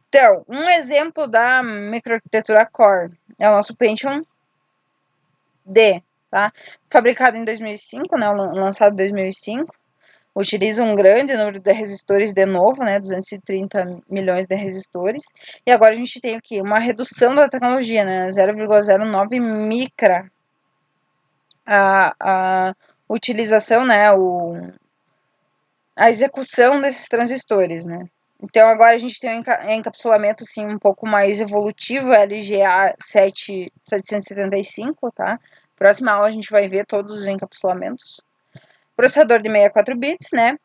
Então, um exemplo da microarquitetura Core é o nosso Pentium D, tá? Fabricado em 2005, né? Lançado em 2005. Utiliza um grande número de resistores de novo, né? 230 milhões de resistores. E agora a gente tem o quê? Uma redução da tecnologia, né? 0,09 micra. A utilização, né? A execução desses transistores, né? Então, agora a gente tem um encapsulamento, assim, um pouco mais evolutivo, LGA 775, tá? Próxima aula a gente vai ver todos os encapsulamentos. Processador de 64 bits, né?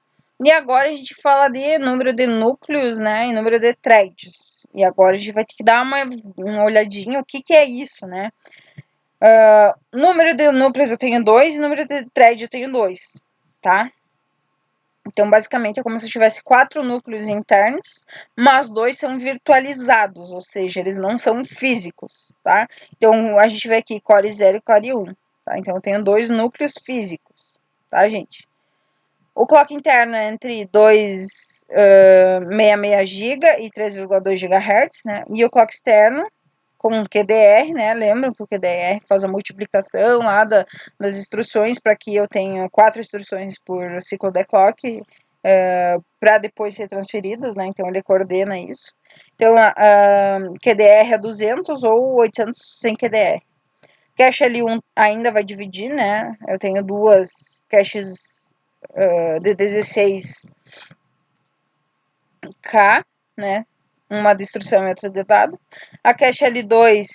E agora a gente fala de número de núcleos, né? E número de threads. E agora a gente vai ter que dar uma olhadinha o que é isso, né? Número de núcleos eu tenho 2 e número de threads eu tenho 2, tá? Então, basicamente, é como se eu tivesse 4 núcleos internos, mas 2 são virtualizados, ou seja, eles não são físicos, tá? Então, a gente vê aqui Core 0 e Core 1, tá? Então, eu tenho 2 núcleos físicos, tá, gente? O clock interno é entre 2,66 GB e 3,2 GHz, né? E o clock externo com QDR, né? Lembram que o QDR faz a multiplicação lá das instruções para que eu tenha 4 instruções por ciclo de clock para depois ser transferidas, né? Então ele coordena isso. Então a QDR é 200 ou 800 sem QDR. Cache L1 ainda vai dividir, né? Eu tenho duas caches de 16K, né? Uma de instrução e outra de dado. A cache L2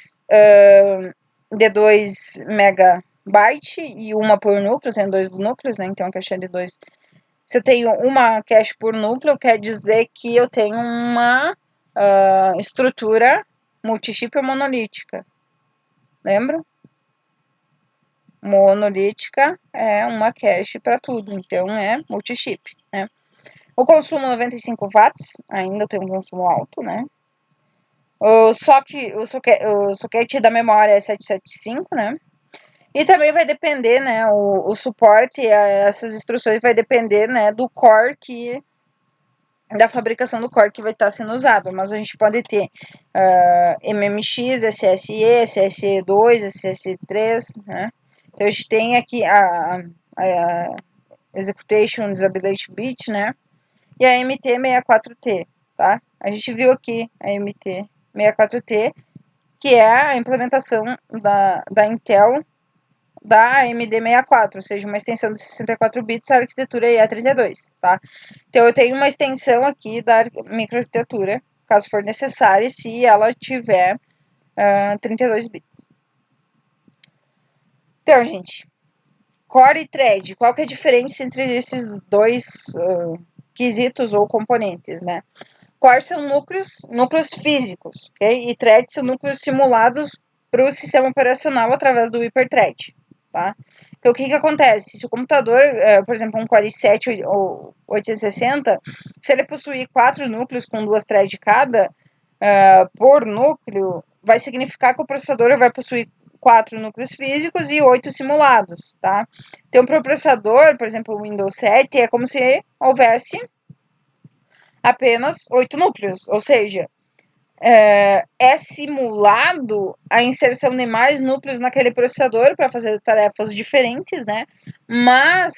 de 2 megabyte e uma por núcleo, eu tenho 2 núcleos, né? Então a cache L2, se eu tenho uma cache por núcleo, quer dizer que eu tenho uma estrutura multichip ou monolítica. Lembra? Monolítica é uma cache para tudo, então é multichip, né? O consumo 95 watts, ainda tem um consumo alto, né? O socket da memória é 775, né? E também vai depender, né? O suporte a essas instruções vai depender, né? Do core da fabricação do core que vai estar sendo usado. Mas a gente pode ter MMX, SSE, SSE2, SSE3, né? Então a gente tem aqui a Execution Disability Bit, né? E a MT64T, tá? A gente viu aqui a MT64T, que é a implementação da Intel da AMD64, ou seja, uma extensão de 64 bits, a arquitetura IA32, tá? Então eu tenho uma extensão aqui da microarquitetura, caso for necessário, se ela tiver 32 bits. Então, gente, Core e Thread, qual que é a diferença entre esses dois quesitos ou componentes, né? Core são núcleos físicos, ok? E Thread são núcleos simulados para o sistema operacional através do hyperthread, tá? Então, o que acontece? Se o computador, por exemplo, um Core i7 ou 860, se ele possuir 4 núcleos com 2 threads cada, por núcleo, vai significar que o processador vai possuir 4 núcleos físicos e 8 simulados, tá? Então, para o processador, por exemplo, o Windows 7, é como se houvesse apenas 8 núcleos, ou seja, é simulado a inserção de mais núcleos naquele processador para fazer tarefas diferentes, né? Mas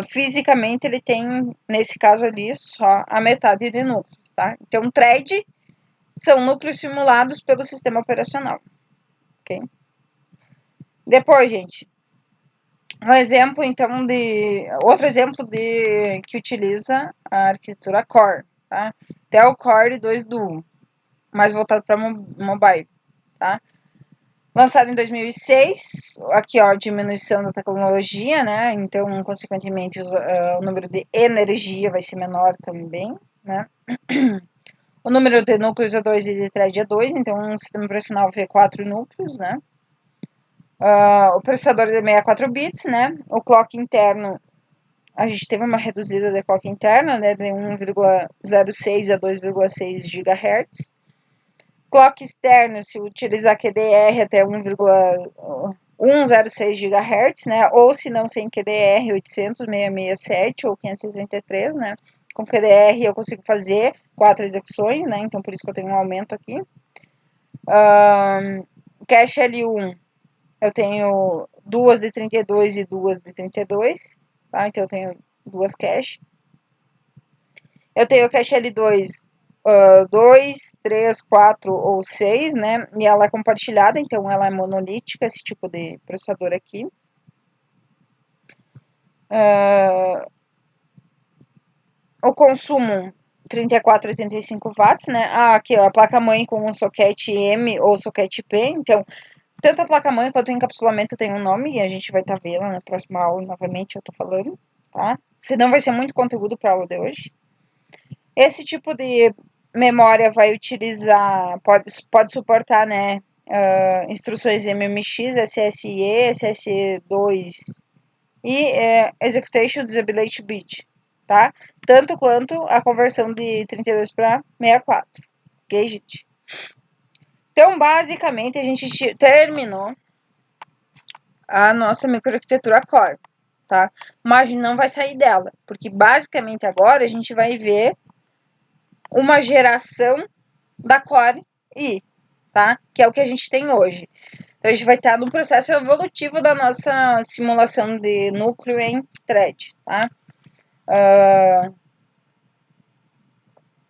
fisicamente ele tem, nesse caso ali, só a metade de núcleos, tá? Então, thread são núcleos simulados pelo sistema operacional, ok? Depois, gente, outro exemplo que utiliza a arquitetura Core, tá? Intel Core 2 Duo, mais voltado para mobile, tá? Lançado em 2006, aqui ó, diminuição da tecnologia, né? Então, consequentemente, o número de energia vai ser menor também, né? O número de núcleos é 2 e de thread é 2, então um sistema operacional vê 4 núcleos, né? O processador de 64 bits, né? O clock interno, a gente teve uma reduzida de clock interna, né? De 1,06 a 2,6 GHz. Clock externo, se utilizar QDR até 1,106 GHz, né? Ou se não sem QDR 800, 667 ou 533, né? Com QDR eu consigo fazer 4 execuções, né? Então por isso que eu tenho um aumento aqui. Cache L1, eu tenho duas de 32 e duas de 32, tá? Então eu tenho duas cache. Eu tenho cache L2 2, 3, 4 ou 6, né? E ela é compartilhada, então ela é monolítica, esse tipo de processador aqui. O consumo 34 a 85 watts, né? Aqui ó, a placa-mãe com um socket M ou socket P, então tanto a placa-mãe quanto o encapsulamento tem um nome e a gente vai estar vendo na próxima aula novamente, eu tô falando, tá? Senão vai ser muito conteúdo para a aula de hoje. Esse tipo de memória vai utilizar, pode suportar, né, instruções MMX, SSE, SSE2 e Execution Disability Bit, tá? Tanto quanto a conversão de 32 para 64, ok, gente? Então, basicamente, a gente terminou a nossa microarquitetura Core, tá? Mas não vai sair dela, porque basicamente agora a gente vai ver uma geração da Core I, tá? Que é o que a gente tem hoje. Então, a gente vai estar no processo evolutivo da nossa simulação de núcleo em thread, tá?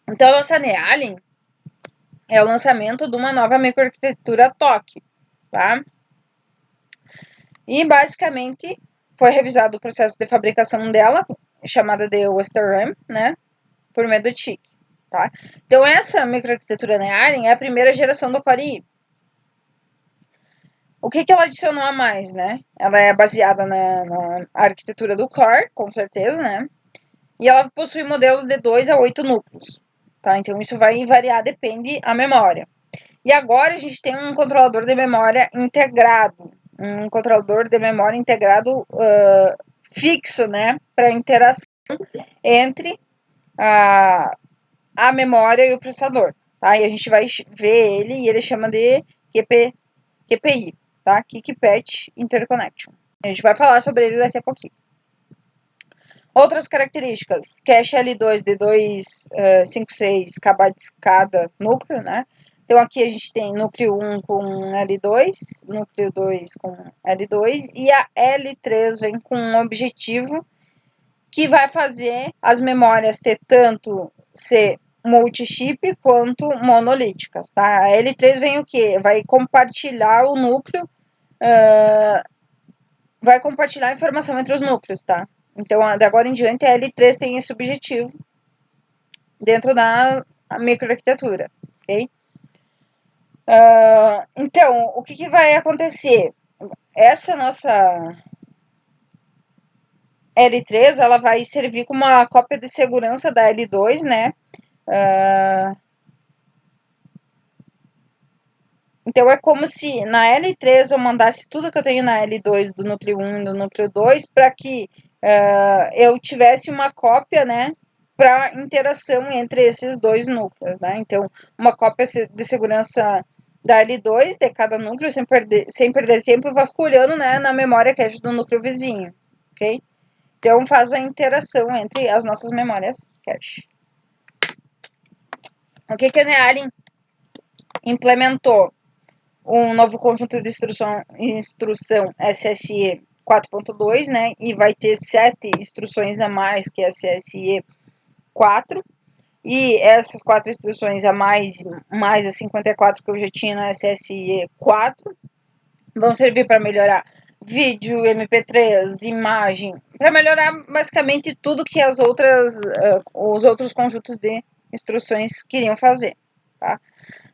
Então, a nossa Nealin é o lançamento de uma nova microarquitetura TOC, tá? E, basicamente, foi revisado o processo de fabricação dela, chamada de WestRAM, né? Por meio do TIC, tá? Então, essa microarquitetura Nealin é a primeira geração do Core I. O que ela adicionou a mais, né? Ela é baseada na arquitetura do Core, com certeza, né? E ela possui modelos de 2 a 8 núcleos, tá? Então, isso vai variar, depende da memória. E agora a gente tem um controlador de memória integrado, um controlador de memória integrado fixo, né? Para interação entre a memória e o processador, tá? E a gente vai ver ele e ele chama de QPI, tá? Kick Patch Interconnection. A gente vai falar sobre ele daqui a pouquinho. Outras características, cache L2 de 256 kbytes cada núcleo, né? Então aqui a gente tem núcleo 1 com L2, núcleo 2 com L2 e a L3 vem com um objetivo que vai fazer as memórias ter tanto ser multi-chip quanto monolíticas, tá? A L3 vem o quê? Vai compartilhar o núcleo, vai compartilhar a informação entre os núcleos, tá? Então, de agora em diante, a L3 tem esse objetivo dentro da microarquitetura, ok? Então, o que vai acontecer? Essa nossa L3, ela vai servir como uma cópia de segurança da L2, né? Então, é como se na L3 eu mandasse tudo que eu tenho na L2 do núcleo 1 e do núcleo 2 para que eu tivesse uma cópia, né, para interação entre esses dois núcleos, né? Então, uma cópia de segurança da L2 de cada núcleo, sem perder tempo vasculhando, né, na memória cache do núcleo vizinho, ok? Então, faz a interação entre as nossas memórias cache. O que a Nealin implementou? Um novo conjunto de instrução SSE 4.2, né? E vai ter 7 instruções a mais que a SSE 4. E essas 4 instruções a mais as 54 que eu já tinha na SSE 4, vão servir para melhorar vídeo, MP3, imagem, para melhorar basicamente tudo que os outros conjuntos de instruções queriam fazer, tá?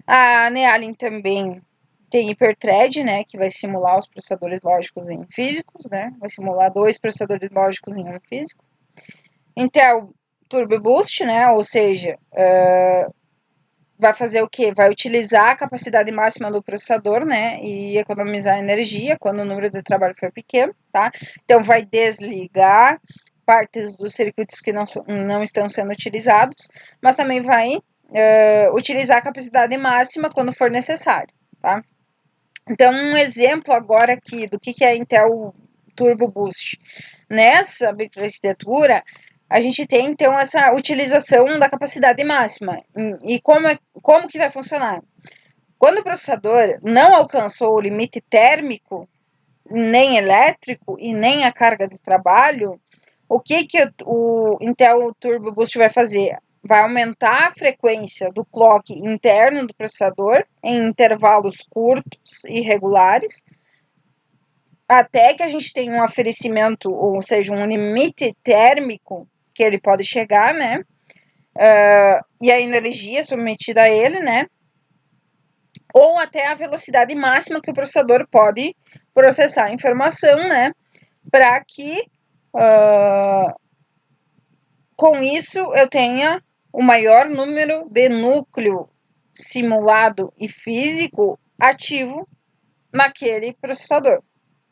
A Nealin também tem Hyperthread, né, que vai simular os processadores lógicos em físicos, né, vai simular 2 processadores lógicos em um físico. Intel Turbo Boost, né, ou seja, vai fazer o quê? Vai utilizar a capacidade máxima do processador, né, e economizar energia quando o número de trabalho for pequeno, tá? Então, vai desligar partes dos circuitos que não estão sendo utilizados, mas também vai utilizar a capacidade máxima quando for necessário, tá? Então, um exemplo agora aqui do que é a Intel Turbo Boost. Nessa microarquitetura, a gente tem, então, essa utilização da capacidade máxima. E como que vai funcionar? Quando o processador não alcançou o limite térmico, nem elétrico e nem a carga de trabalho, o que o Intel Turbo Boost vai fazer? Vai aumentar a frequência do clock interno do processador em intervalos curtos e regulares, até que a gente tenha um oferecimento, ou seja, um limite térmico que ele pode chegar, né? E a energia submetida a ele, né? Ou até a velocidade máxima que o processador pode processar a informação, né? Para que com isso eu tenha o maior número de núcleo simulado e físico ativo naquele processador,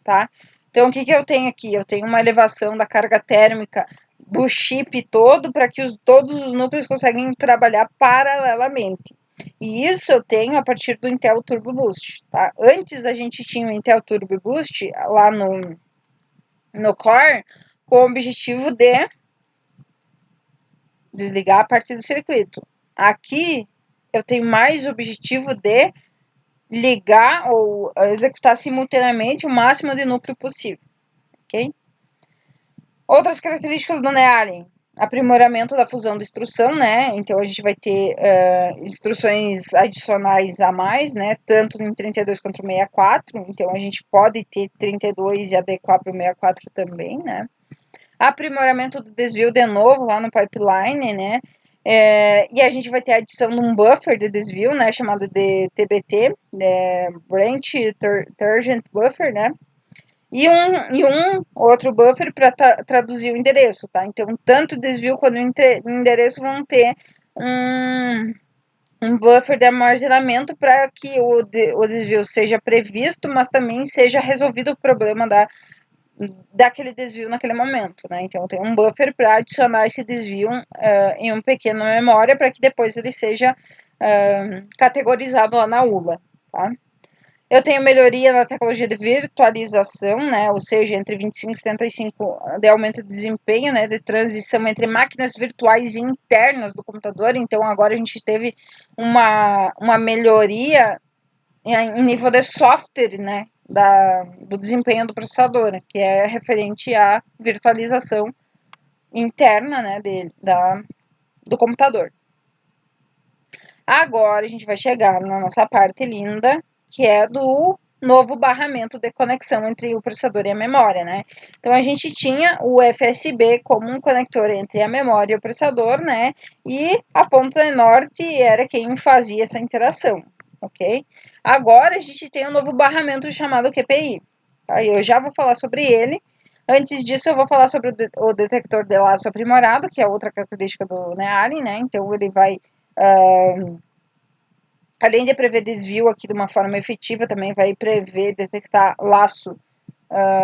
tá? Então, o que eu tenho aqui? Eu tenho uma elevação da carga térmica do chip todo para que todos os núcleos conseguem trabalhar paralelamente. E isso eu tenho a partir do Intel Turbo Boost, tá? Antes a gente tinha o Intel Turbo Boost lá no Core com o objetivo de desligar a parte do circuito. Aqui eu tenho mais o objetivo de ligar ou executar simultaneamente o máximo de núcleo possível, ok? Outras características do Nealin: aprimoramento da fusão de instrução, né? Então a gente vai ter instruções adicionais a mais, né? Tanto em 32 quanto 64. Então a gente pode ter 32 e adequar para o 64 também, né? Aprimoramento do desvio de novo lá no pipeline, né? E a gente vai ter a adição de um buffer de desvio, né? Chamado de TBT, Branch Tangent Buffer, né? E um outro buffer para traduzir o endereço, tá? Então, tanto o desvio quanto o endereço vão ter um buffer de armazenamento para que o desvio seja previsto, mas também seja resolvido o problema daquele desvio naquele momento, né? Então, tem um buffer para adicionar esse desvio em uma pequena memória para que depois ele seja categorizado lá na ULA, tá? Eu tenho melhoria na tecnologia de virtualização, né? Ou seja, entre 25 e 75 de aumento de desempenho, né? De transição entre máquinas virtuais internas do computador. Então, agora a gente teve uma melhoria em nível de software, né? Do desempenho do processador, que é referente à virtualização interna, né? Do computador. Agora a gente vai chegar na nossa parte linda, que é do novo barramento de conexão entre o processador e a memória, né? Então a gente tinha o FSB como um conector entre a memória e o processador, né? E a ponta norte era quem fazia essa interação, ok? Agora a gente tem um novo barramento chamado QPI. Tá? Eu já vou falar sobre ele. Antes disso, eu vou falar sobre o detector de laço aprimorado, que é outra característica do Nealin, né? Então ele vai além de prever desvio aqui de uma forma efetiva, também vai prever detectar laço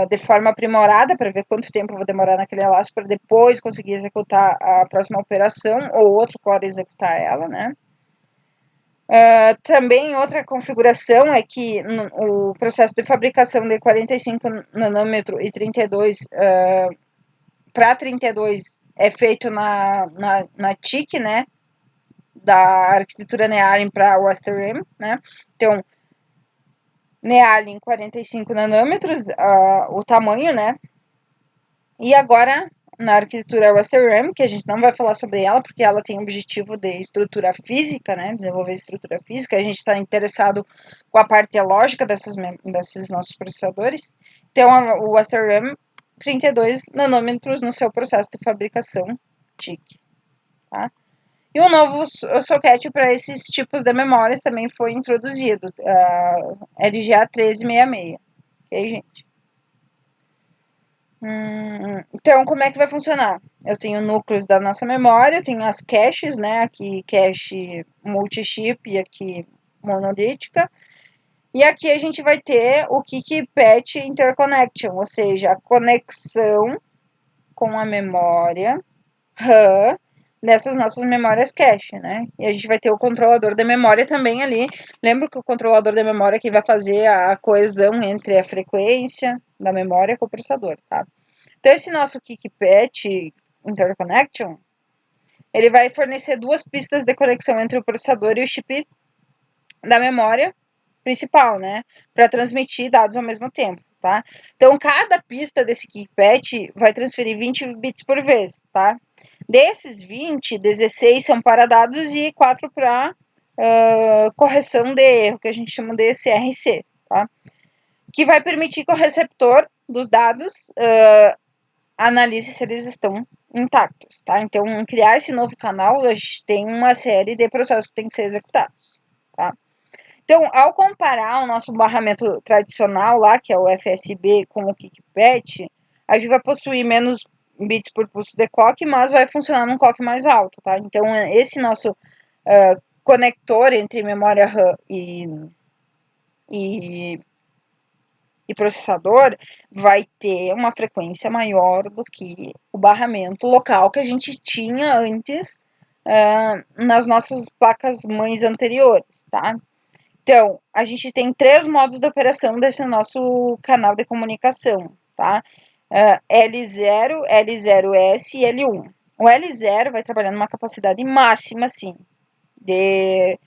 de forma aprimorada, para ver quanto tempo eu vou demorar naquele laço, para depois conseguir executar a próxima operação, ou outro core executar ela, né? Também outra configuração é que o processo de fabricação de 45 nanômetro e 32 para 32 é feito na TIC, né? Da arquitetura Nealin para o STRM, né? Então, Nealin 45 nanômetros, o tamanho, né? E agora, na arquitetura SRAM, que a gente não vai falar sobre ela, porque ela tem o objetivo de estrutura física, né? Desenvolver estrutura física. A gente está interessado com a parte lógica desses nossos processadores. Então, o SRAM 32 nanômetros no seu processo de fabricação TIC, tá? E um novo socket para esses tipos de memórias também foi introduzido, LGA 1366, ok, gente? Então, como é que vai funcionar? Eu tenho núcleos da nossa memória, eu tenho as caches, né? Aqui cache multi-chip e aqui monolítica. E aqui a gente vai ter o KIC-PAT Interconnection, ou seja, a conexão com a memória RAM dessas nossas memórias cache, né? E a gente vai ter o controlador da memória também ali. Lembra que o controlador da memória que vai fazer a coesão entre a frequência da memória com o processador, tá? Então, esse nosso KIC-PAT Interconnection, ele vai fornecer duas pistas de conexão entre o processador e o chip da memória principal, né? Para transmitir dados ao mesmo tempo, tá? Então, cada pista desse KIC-PAT vai transferir 20 bits por vez, tá? Desses 20, 16 são para dados e 4 para correção de erro, que a gente chama de CRC, tá? Que vai permitir que o receptor dos dados analise se eles estão intactos, tá? Então, criar esse novo canal, a gente tem uma série de processos que tem que ser executados, tá? Então, ao comparar o nosso barramento tradicional lá, que é o FSB, com o KIC-PAT, a gente vai possuir menos bits por pulso de clock, mas vai funcionar num clock mais alto, tá? Então, esse nosso conector entre memória RAM e processador vai ter uma frequência maior do que o barramento local que a gente tinha antes nas nossas placas mães anteriores, tá? Então, a gente tem 3 modos de operação desse nosso canal de comunicação, tá? L0, L0S e L1. O L0 vai trabalhar numa capacidade máxima, assim, de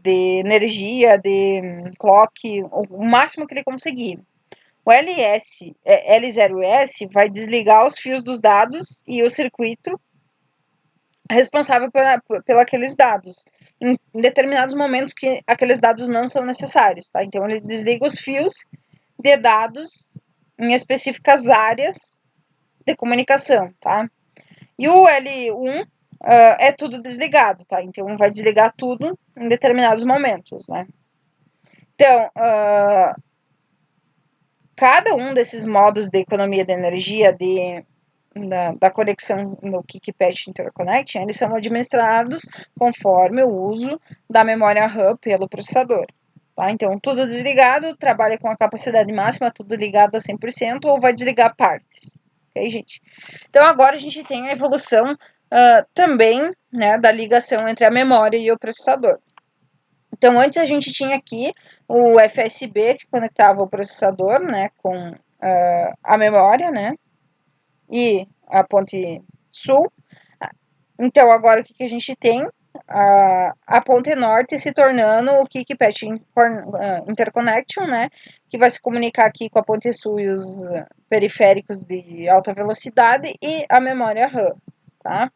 energia, de clock, o máximo que ele conseguir. O L0S vai desligar os fios dos dados e o circuito responsável pela aqueles dados, em determinados momentos que aqueles dados não são necessários, tá? Então, ele desliga os fios de dados em específicas áreas de comunicação, tá? E o L1 é tudo desligado, tá? Então, vai desligar tudo em determinados momentos, né? Então, cada um desses modos de economia de energia da conexão no KIC-PAT Interconnection, eles são administrados conforme o uso da memória RAM pelo processador, Tá? Então, tudo desligado, trabalha com a capacidade máxima, tudo ligado a 100%, ou vai desligar partes. Ok, gente? Então, agora a gente tem a evolução também, né, da ligação entre a memória e o processador. Então, antes a gente tinha aqui o FSB, que conectava o processador, né, com a memória, né, e a ponte sul. Então, agora o que a gente tem? A ponte norte se tornando o Kick-Patch Interconnection, né, que vai se comunicar aqui com a ponte sul e os periféricos de alta velocidade e a memória RAM, tá?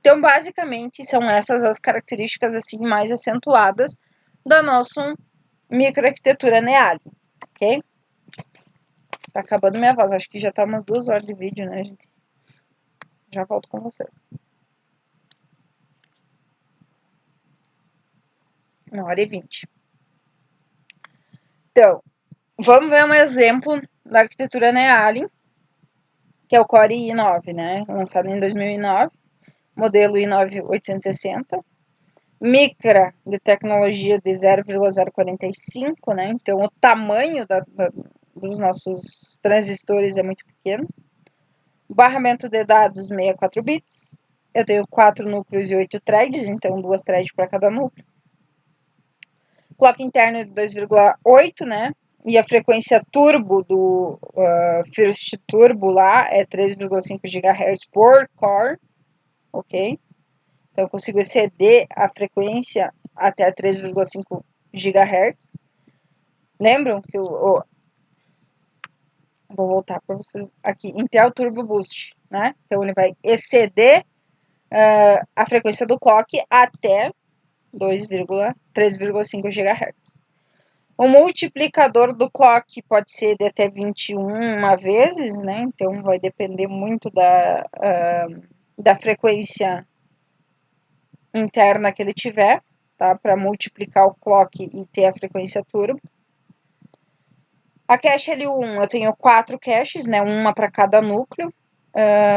Então, basicamente, são essas as características assim mais acentuadas da nossa microarquitetura Neali, ok? Tá acabando minha voz, acho que já tá umas 2 horas de vídeo, né, gente? Já volto com vocês. 1h20. Então, vamos ver um exemplo da arquitetura Neali, que é o Core i9, né? Lançado em 2009, modelo i9 860. Micra de tecnologia de 0,045, né? Então, o tamanho dos nossos transistores é muito pequeno. Barramento de dados 64 bits. Eu tenho 4 núcleos e 8 threads, então 2 threads para cada núcleo. Clock interno de 2,8, né? E a frequência turbo do First Turbo lá é 3,5 GHz por core, ok? Então, eu consigo exceder a frequência até 3,5 GHz. Lembram que vou voltar para vocês aqui. Intel Turbo Boost, né? Então, ele vai exceder a frequência do clock até 3,5 GHz. O multiplicador do clock pode ser de até 21 vezes, né? Então, vai depender muito da frequência interna que ele tiver, tá? Para multiplicar o clock e ter a frequência turbo. A cache L1, eu tenho 4 caches, né? Uma para cada núcleo.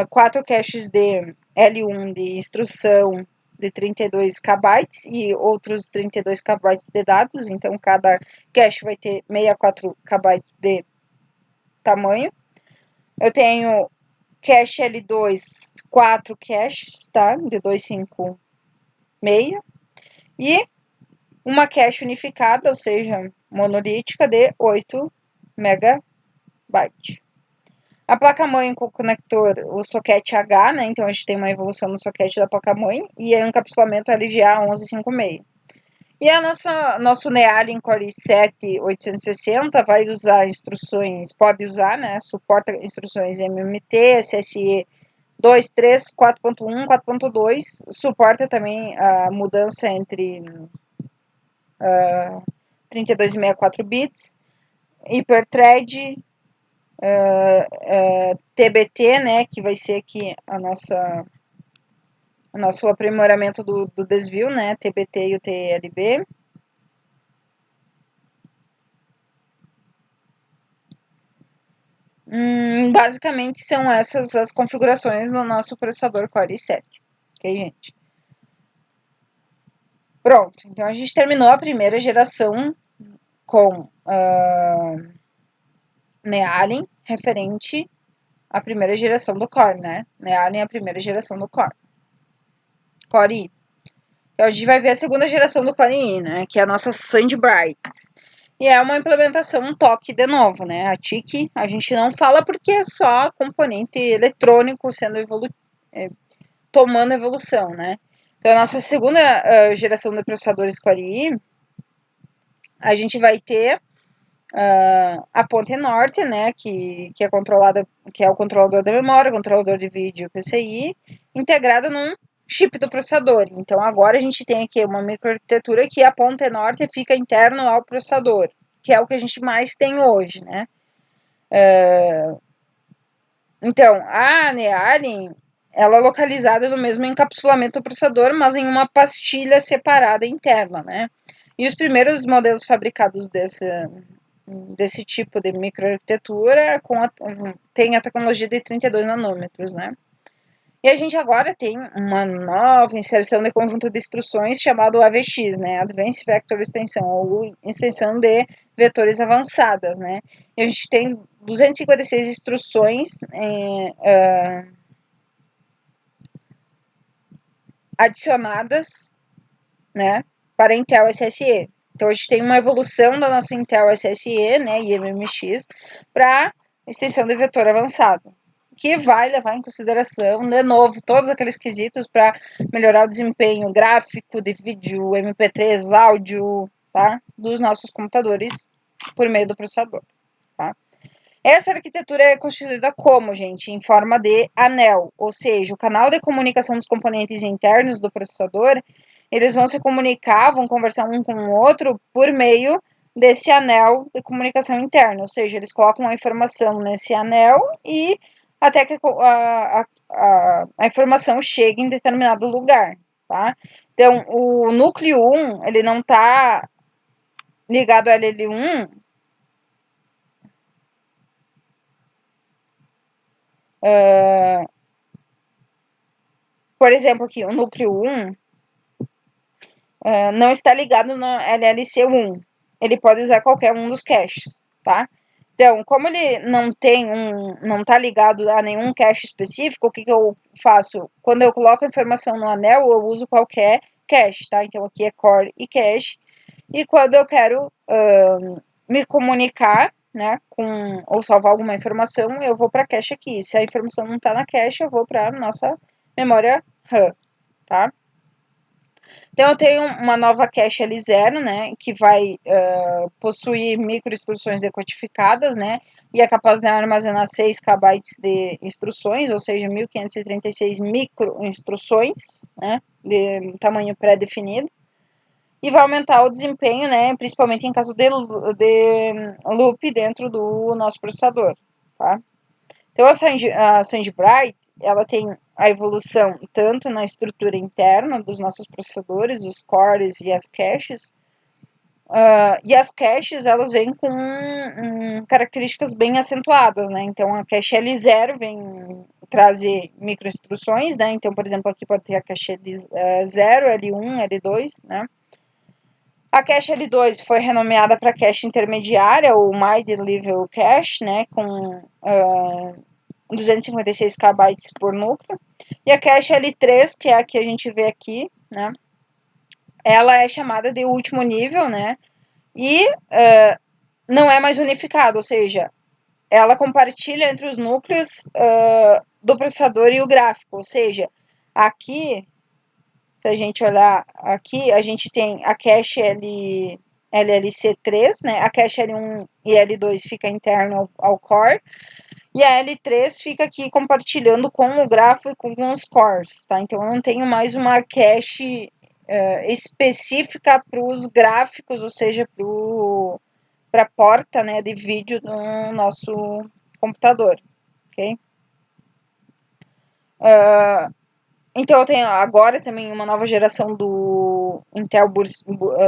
4 caches de L1 de instrução de 32 KB e outros 32 KB de dados. Então, cada cache vai ter 64 KB de tamanho. Eu tenho cache L2, 4 caches, tá? De 256. E uma cache unificada, ou seja, monolítica, de 8 MB. A placa-mãe com o conector, o socket H, né? Então, a gente tem uma evolução no socket da placa-mãe e é um encapsulamento LGA 1156. E a nosso Neali Core i7 860 vai usar instruções, pode usar, né? Suporta instruções MMT, SSE 2, 3, 4.1, 4.2. Suporta também a mudança entre 32 e 64 bits. Hyperthread, TBT, né, que vai ser aqui o nosso aprimoramento do desvio, né, TBT e o TLB. Basicamente são essas as configurações no nosso processador Core i7, ok, gente? Pronto, então a gente terminou a primeira geração com Nehalem, referente à primeira geração do Core, né? Nehalem é a primeira geração do Core. Core i. Então, a gente vai ver a segunda geração do Core i, né? Que é a nossa Sandbright. E é uma implementação, um toque de novo, né? A TIC a gente não fala porque é só componente eletrônico sendo tomando evolução, né? Então, a nossa segunda geração de processadores Core i, a gente vai ter a ponte norte, né, que é controlada, que é o controlador da memória, controlador de vídeo, PCI, integrada num chip do processador. Então, agora a gente tem aqui uma microarquitetura que a ponte norte fica interno ao processador, que é o que a gente mais tem hoje, né. Então, a Nehalem, ela é localizada no mesmo encapsulamento do processador, mas em uma pastilha separada interna, né. E os primeiros modelos fabricados desse tipo de microarquitetura tem a tecnologia de 32 nanômetros, né? E a gente agora tem uma nova inserção de conjunto de instruções chamado AVX, né? Advanced Vector Extension, ou extensão de vetores avançadas, né? E a gente tem 256 instruções adicionadas, né, para Intel SSE. Então a gente tem uma evolução da nossa Intel SSE, né, e MMX, para extensão de vetor avançado, que vai levar em consideração, de novo, todos aqueles quesitos para melhorar o desempenho gráfico de vídeo, MP3, áudio, tá, dos nossos computadores por meio do processador, tá. Essa arquitetura é constituída como, gente? Em forma de anel, ou seja, o canal de comunicação dos componentes internos do processador, eles vão se comunicar, vão conversar um com o outro por meio desse anel de comunicação interna, ou seja, eles colocam a informação nesse anel e até que a informação chegue em determinado lugar, tá? Então, o núcleo 1, ele não está ligado ao LL1, por exemplo, aqui, o núcleo 1 não está ligado no LLC1. Ele pode usar qualquer um dos caches, tá? Então, como ele não está ligado a nenhum cache específico, o que eu faço? Quando eu coloco a informação no anel, eu uso qualquer cache, tá? Então, aqui é core e cache. E quando eu quero me comunicar, né, ou salvar alguma informação, eu vou para a cache aqui. Se a informação não está na cache, eu vou para a nossa memória RAM, tá? Então, eu tenho uma nova cache L0, né, que vai possuir microinstruções decodificadas, né, e é capaz de armazenar 6 KB de instruções, ou seja, 1536 microinstruções, né, de tamanho pré-definido, e vai aumentar o desempenho, né, principalmente em caso de loop dentro do nosso processador, tá? Então, a SandBright, ela tem a evolução tanto na estrutura interna dos nossos processadores, os cores e as caches, e as caches, elas vêm com características bem acentuadas, né? Então, a cache L0 vem trazer microinstruções, né? Então, por exemplo, aqui pode ter a cache L0, L1, L2, né? A cache L2 foi renomeada para cache intermediária, ou Mid-Level Cache, né? Com 256 KB por núcleo. E a cache L3, que é a que a gente vê aqui, né? Ela é chamada de último nível, né? E não é mais unificada, ou seja, ela compartilha entre os núcleos do processador e o gráfico. Ou seja, aqui, se a gente olhar aqui, a gente tem a cache LLC3, né? A cache L1 e L2 fica interno ao core. E a L3 fica aqui compartilhando com o grafo e com os cores, tá? Então, eu não tenho mais uma cache específica para os gráficos, ou seja, para a porta, né, de vídeo do nosso computador, ok? Então, eu tenho agora também uma nova geração do Intel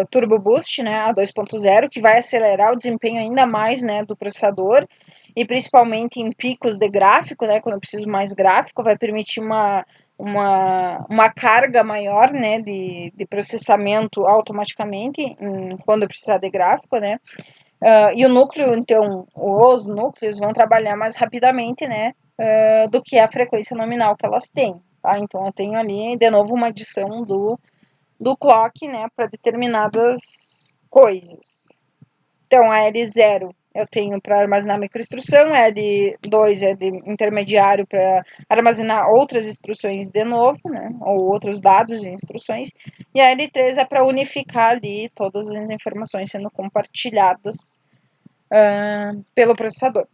Turbo Boost, né, a 2.0, que vai acelerar o desempenho ainda mais, né, do processador, e principalmente em picos de gráfico, né, quando eu preciso mais gráfico, vai permitir uma carga maior, né, de processamento automaticamente, quando eu precisar de gráfico, né, e o núcleo, então, os núcleos vão trabalhar mais rapidamente, né, do que a frequência nominal que elas têm, tá? Então, eu tenho ali, de novo, uma adição do clock, né, para determinadas coisas. Então, a L0 eu tenho para armazenar microinstrução, a L2 é de intermediário para armazenar outras instruções de novo, né, ou outros dados e instruções, e a L3 é para unificar ali todas as informações sendo compartilhadas pelo processador.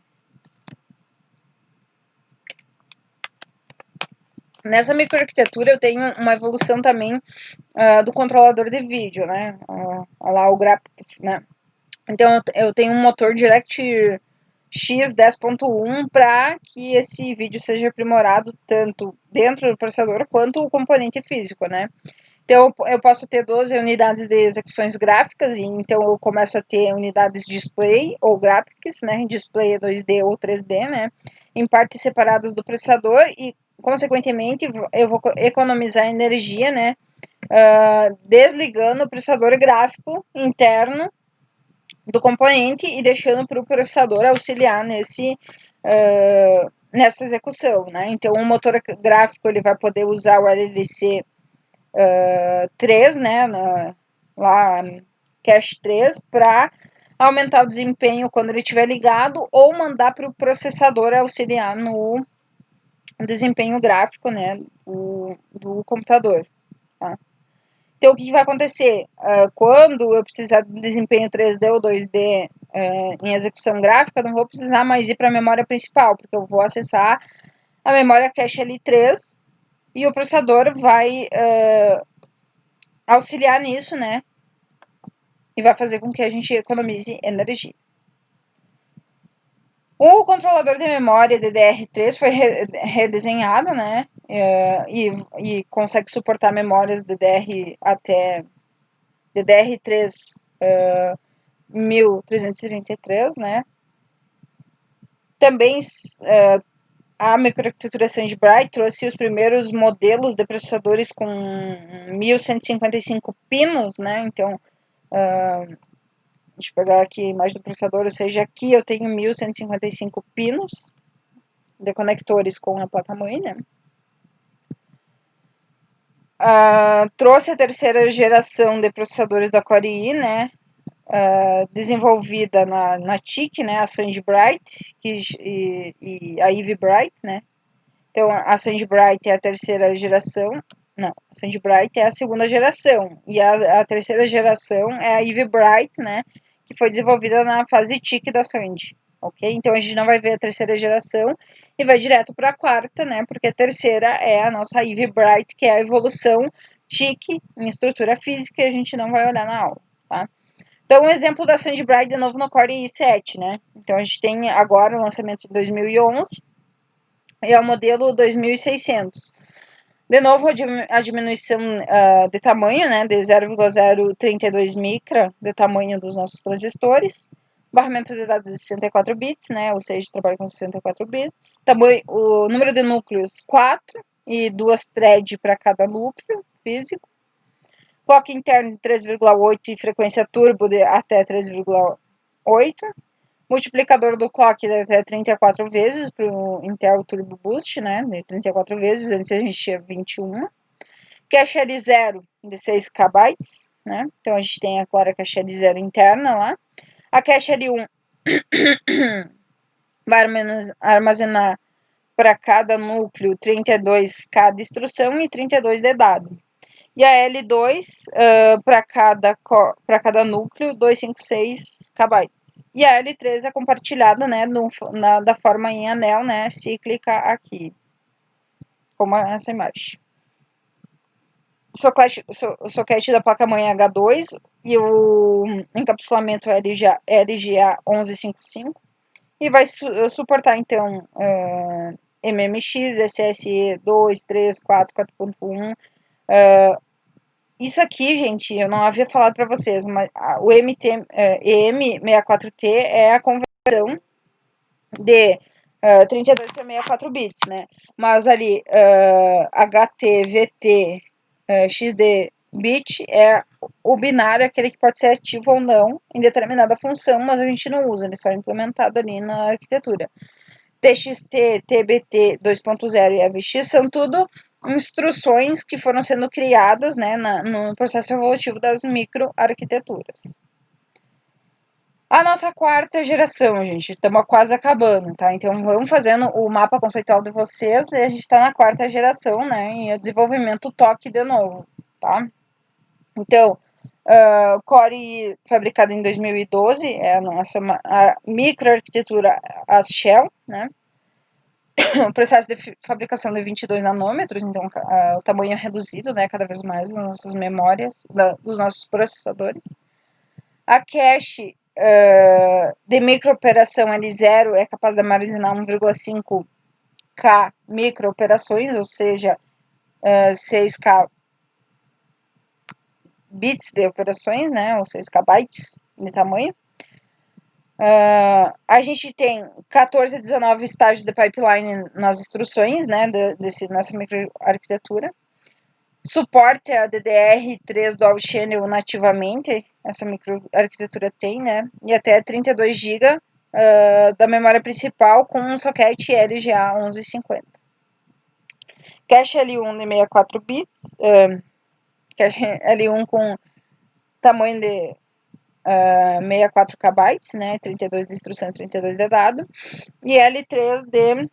Nessa microarquitetura eu tenho uma evolução também do controlador de vídeo, né, lá o Graphics, né. Então eu tenho um motor DirectX 10.1 para que esse vídeo seja aprimorado tanto dentro do processador quanto o componente físico, né. Então eu posso ter 12 unidades de execuções gráficas, e então eu começo a ter unidades display ou graphics, né, display é 2D ou 3D, né, em partes separadas do processador, e consequentemente, eu vou economizar energia, né? Desligando o processador gráfico interno do componente e deixando para o processador auxiliar nessa execução, né? Então, o motor gráfico ele vai poder usar o LLC 3, né? Lá, cache 3, para aumentar o desempenho quando ele estiver ligado ou mandar para o processador auxiliar no desempenho gráfico, né? Do computador, tá? Então, o que vai acontecer? Quando eu precisar de desempenho 3D ou 2D em execução gráfica, eu não vou precisar mais ir para a memória principal, porque eu vou acessar a memória cache L3 e o processador vai auxiliar nisso, né? E vai fazer com que a gente economize energia. O controlador de memória DDR3 foi redesenhado, né? E consegue suportar memórias DDR até DDR3 1333, né? Também a microarquitetura Sandbright trouxe os primeiros modelos de processadores com 1155 pinos, né? Então, deixa eu pegar aqui a imagem do processador, ou seja, aqui eu tenho 1155 pinos de conectores com a placa-mãe, né? Trouxe a terceira geração de processadores da Core i, né? Desenvolvida na TIC, né? A Sandbright e a Ivy Bright, né? Então, a Sandbright é a terceira geração. Não, a Sandbright é a segunda geração. E a terceira geração é a Ivy Bright, né? Que foi desenvolvida na fase TIC da Sand. Ok? Então, a gente não vai ver a terceira geração e vai direto para a quarta, né? Porque a terceira é a nossa Ivy Bright, que é a evolução TIC em estrutura física e a gente não vai olhar na aula, tá? Então, um exemplo da Sandbright, de novo, no Core i7, né? Então, a gente tem agora o lançamento de 2011 e é o modelo 2600. De novo, a diminuição de tamanho, né, de 0,032 micra de tamanho dos nossos transistores. Barramento de dados de 64 bits, né, ou seja, trabalha com 64 bits. Tamanho, o número de núcleos, 4, e 2 threads para cada núcleo físico. Clock interno de 3,8 e frequência turbo de até 3,8. Multiplicador do clock de até 34 vezes para o Intel Turbo Boost, né? De 34 vezes, antes a gente tinha 21. Cache L0 de 6 KB, né? Então a gente tem agora a cache L0 interna lá. A cache L1 vai armazenar para cada núcleo 32K de instrução e 32 de dado. E a L2 para cada núcleo 256 KB. E a L3 é compartilhada, né, da forma em anel, né, cíclica aqui, como essa imagem. O socket da placa-mãe é H2 e o encapsulamento é LGA 1155 e vai suportar, então, MMX, SSE 2, 3, 4, 4.1. Isso aqui, gente, eu não havia falado para vocês, mas o EM64T é a conversão de 32 para 64 bits, né? Mas ali, HT, VT, XD bit é o binário, aquele que pode ser ativo ou não em determinada função, mas a gente não usa, ele só é implementado ali na arquitetura. TXT, TBT 2.0 e AVX são tudo instruções que foram sendo criadas, né, no processo evolutivo das microarquiteturas. A nossa quarta geração, gente, estamos quase acabando, tá? Então, vamos fazendo o mapa conceitual de vocês e a gente está na quarta geração, né, e desenvolvimento TOC de novo, tá? Então, Core fabricado em 2012, é a microarquitetura Shell, né? O processo de fabricação de 22 nanômetros, então o tamanho é reduzido, né, cada vez mais nas nossas memórias, dos nossos processadores. A cache de microoperação L0 é capaz de armazenar 1,5K microoperações, ou seja, 6K bits de operações, né, ou 6K bytes de tamanho. A gente tem 14 a 19 estágios de pipeline nas instruções, né, nessa microarquitetura. Suporte a DDR3 Dual Channel nativamente, essa microarquitetura tem, né, e até 32 GB da memória principal com um socket LGA 1150. Cache L1 de 64 bits, cache L1 com tamanho de 64 KB, né, 32 de instrução e 32 de dado, e L3 de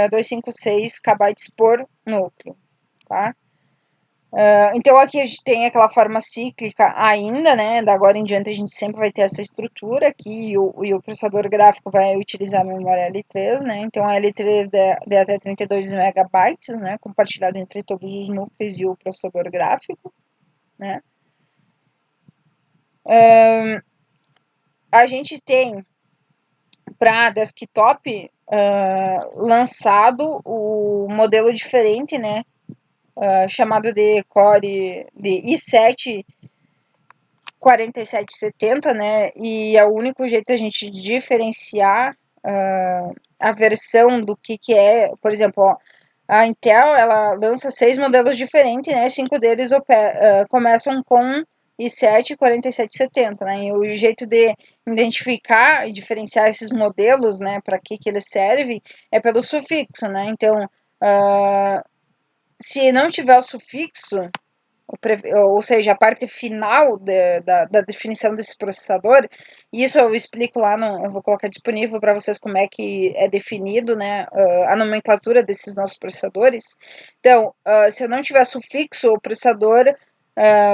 256 KB por núcleo, tá? Então aqui a gente tem aquela forma cíclica ainda, né? Da agora em diante a gente sempre vai ter essa estrutura aqui e o processador gráfico vai utilizar a memória L3, né? Então a L3 de até 32 megabytes, né? Compartilhado entre todos os núcleos e o processador gráfico, né? A gente tem para desktop lançado o modelo diferente, né? Chamado de Core de i7 4770, né? E é o único jeito da gente diferenciar a versão do que é, por exemplo, ó, a Intel ela lança 6 modelos diferentes, né? 5 deles começam com i7 4770, né? E o jeito de identificar e diferenciar esses modelos, né? Para que eles servem é pelo sufixo, né? Então, se não tiver o sufixo, ou seja, a parte final da definição desse processador, e isso eu explico lá, eu vou colocar disponível para vocês como é que é definido, né, a nomenclatura desses nossos processadores. Então, se eu não tiver sufixo, o processador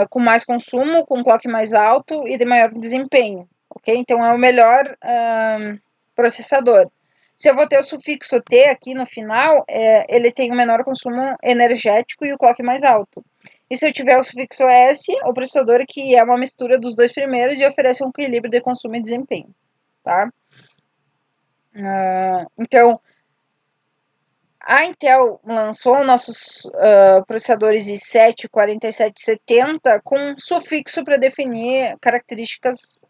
com mais consumo, com clock mais alto e de maior desempenho, ok? Então, é o melhor processador. Se eu vou ter o sufixo T aqui no final, ele tem o menor consumo energético e o clock mais alto. E se eu tiver o sufixo S, o processador que é uma mistura dos dois primeiros e oferece um equilíbrio de consumo e desempenho, tá? Então, a Intel lançou nossos processadores i7 4770 com sufixo para definir características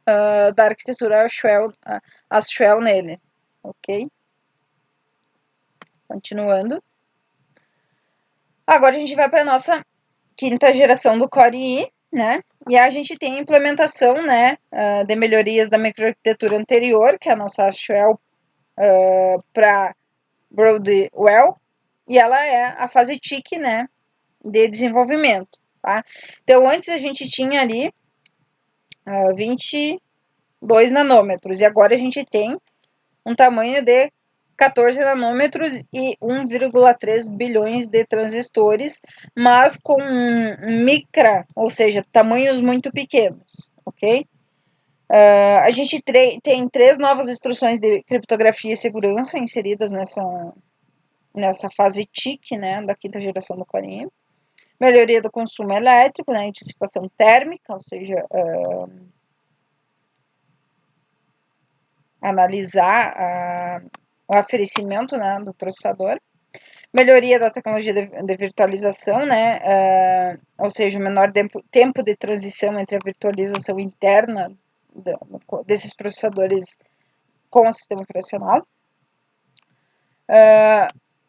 da arquitetura Ashwell nele, ok? Continuando. Agora a gente vai para a nossa quinta geração do Core i, né? E a gente tem a implementação, né, de melhorias da microarquitetura anterior, que é a nossa Shell para Broadwell, e ela é a fase TIC, né, de desenvolvimento, tá? Então, antes a gente tinha ali 22 nanômetros, e agora a gente tem um tamanho de 14 nanômetros e 1,3 bilhões de transistores, mas com micra, ou seja, tamanhos muito pequenos, ok? A gente tem 3 novas instruções de criptografia e segurança inseridas nessa fase TIC, né, da quinta geração do Core i. Melhoria do consumo elétrico, né, dissipação térmica, ou seja, analisar o oferecimento, né, do processador. Melhoria da tecnologia de virtualização, né, ou seja, menor tempo de transição entre a virtualização interna desses processadores com o sistema operacional.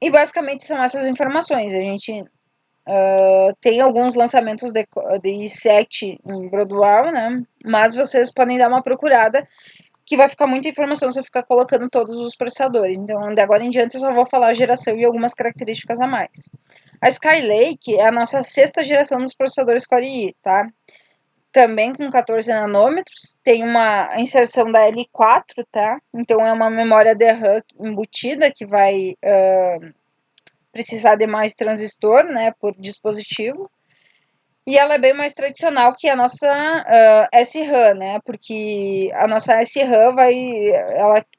E basicamente são essas informações. A gente tem alguns lançamentos de i7 em Broadwell, né, mas vocês podem dar uma procurada que vai ficar muita informação se eu ficar colocando todos os processadores. Então, de agora em diante, eu só vou falar a geração e algumas características a mais. A Skylake é a nossa sexta geração dos processadores Core i, tá? Também com 14 nanômetros, tem uma inserção da L4, tá? Então, é uma memória DRAM embutida que vai precisar de mais transistor, né, por dispositivo. E ela é bem mais tradicional que a nossa SRAM, né? Porque a nossa SRAM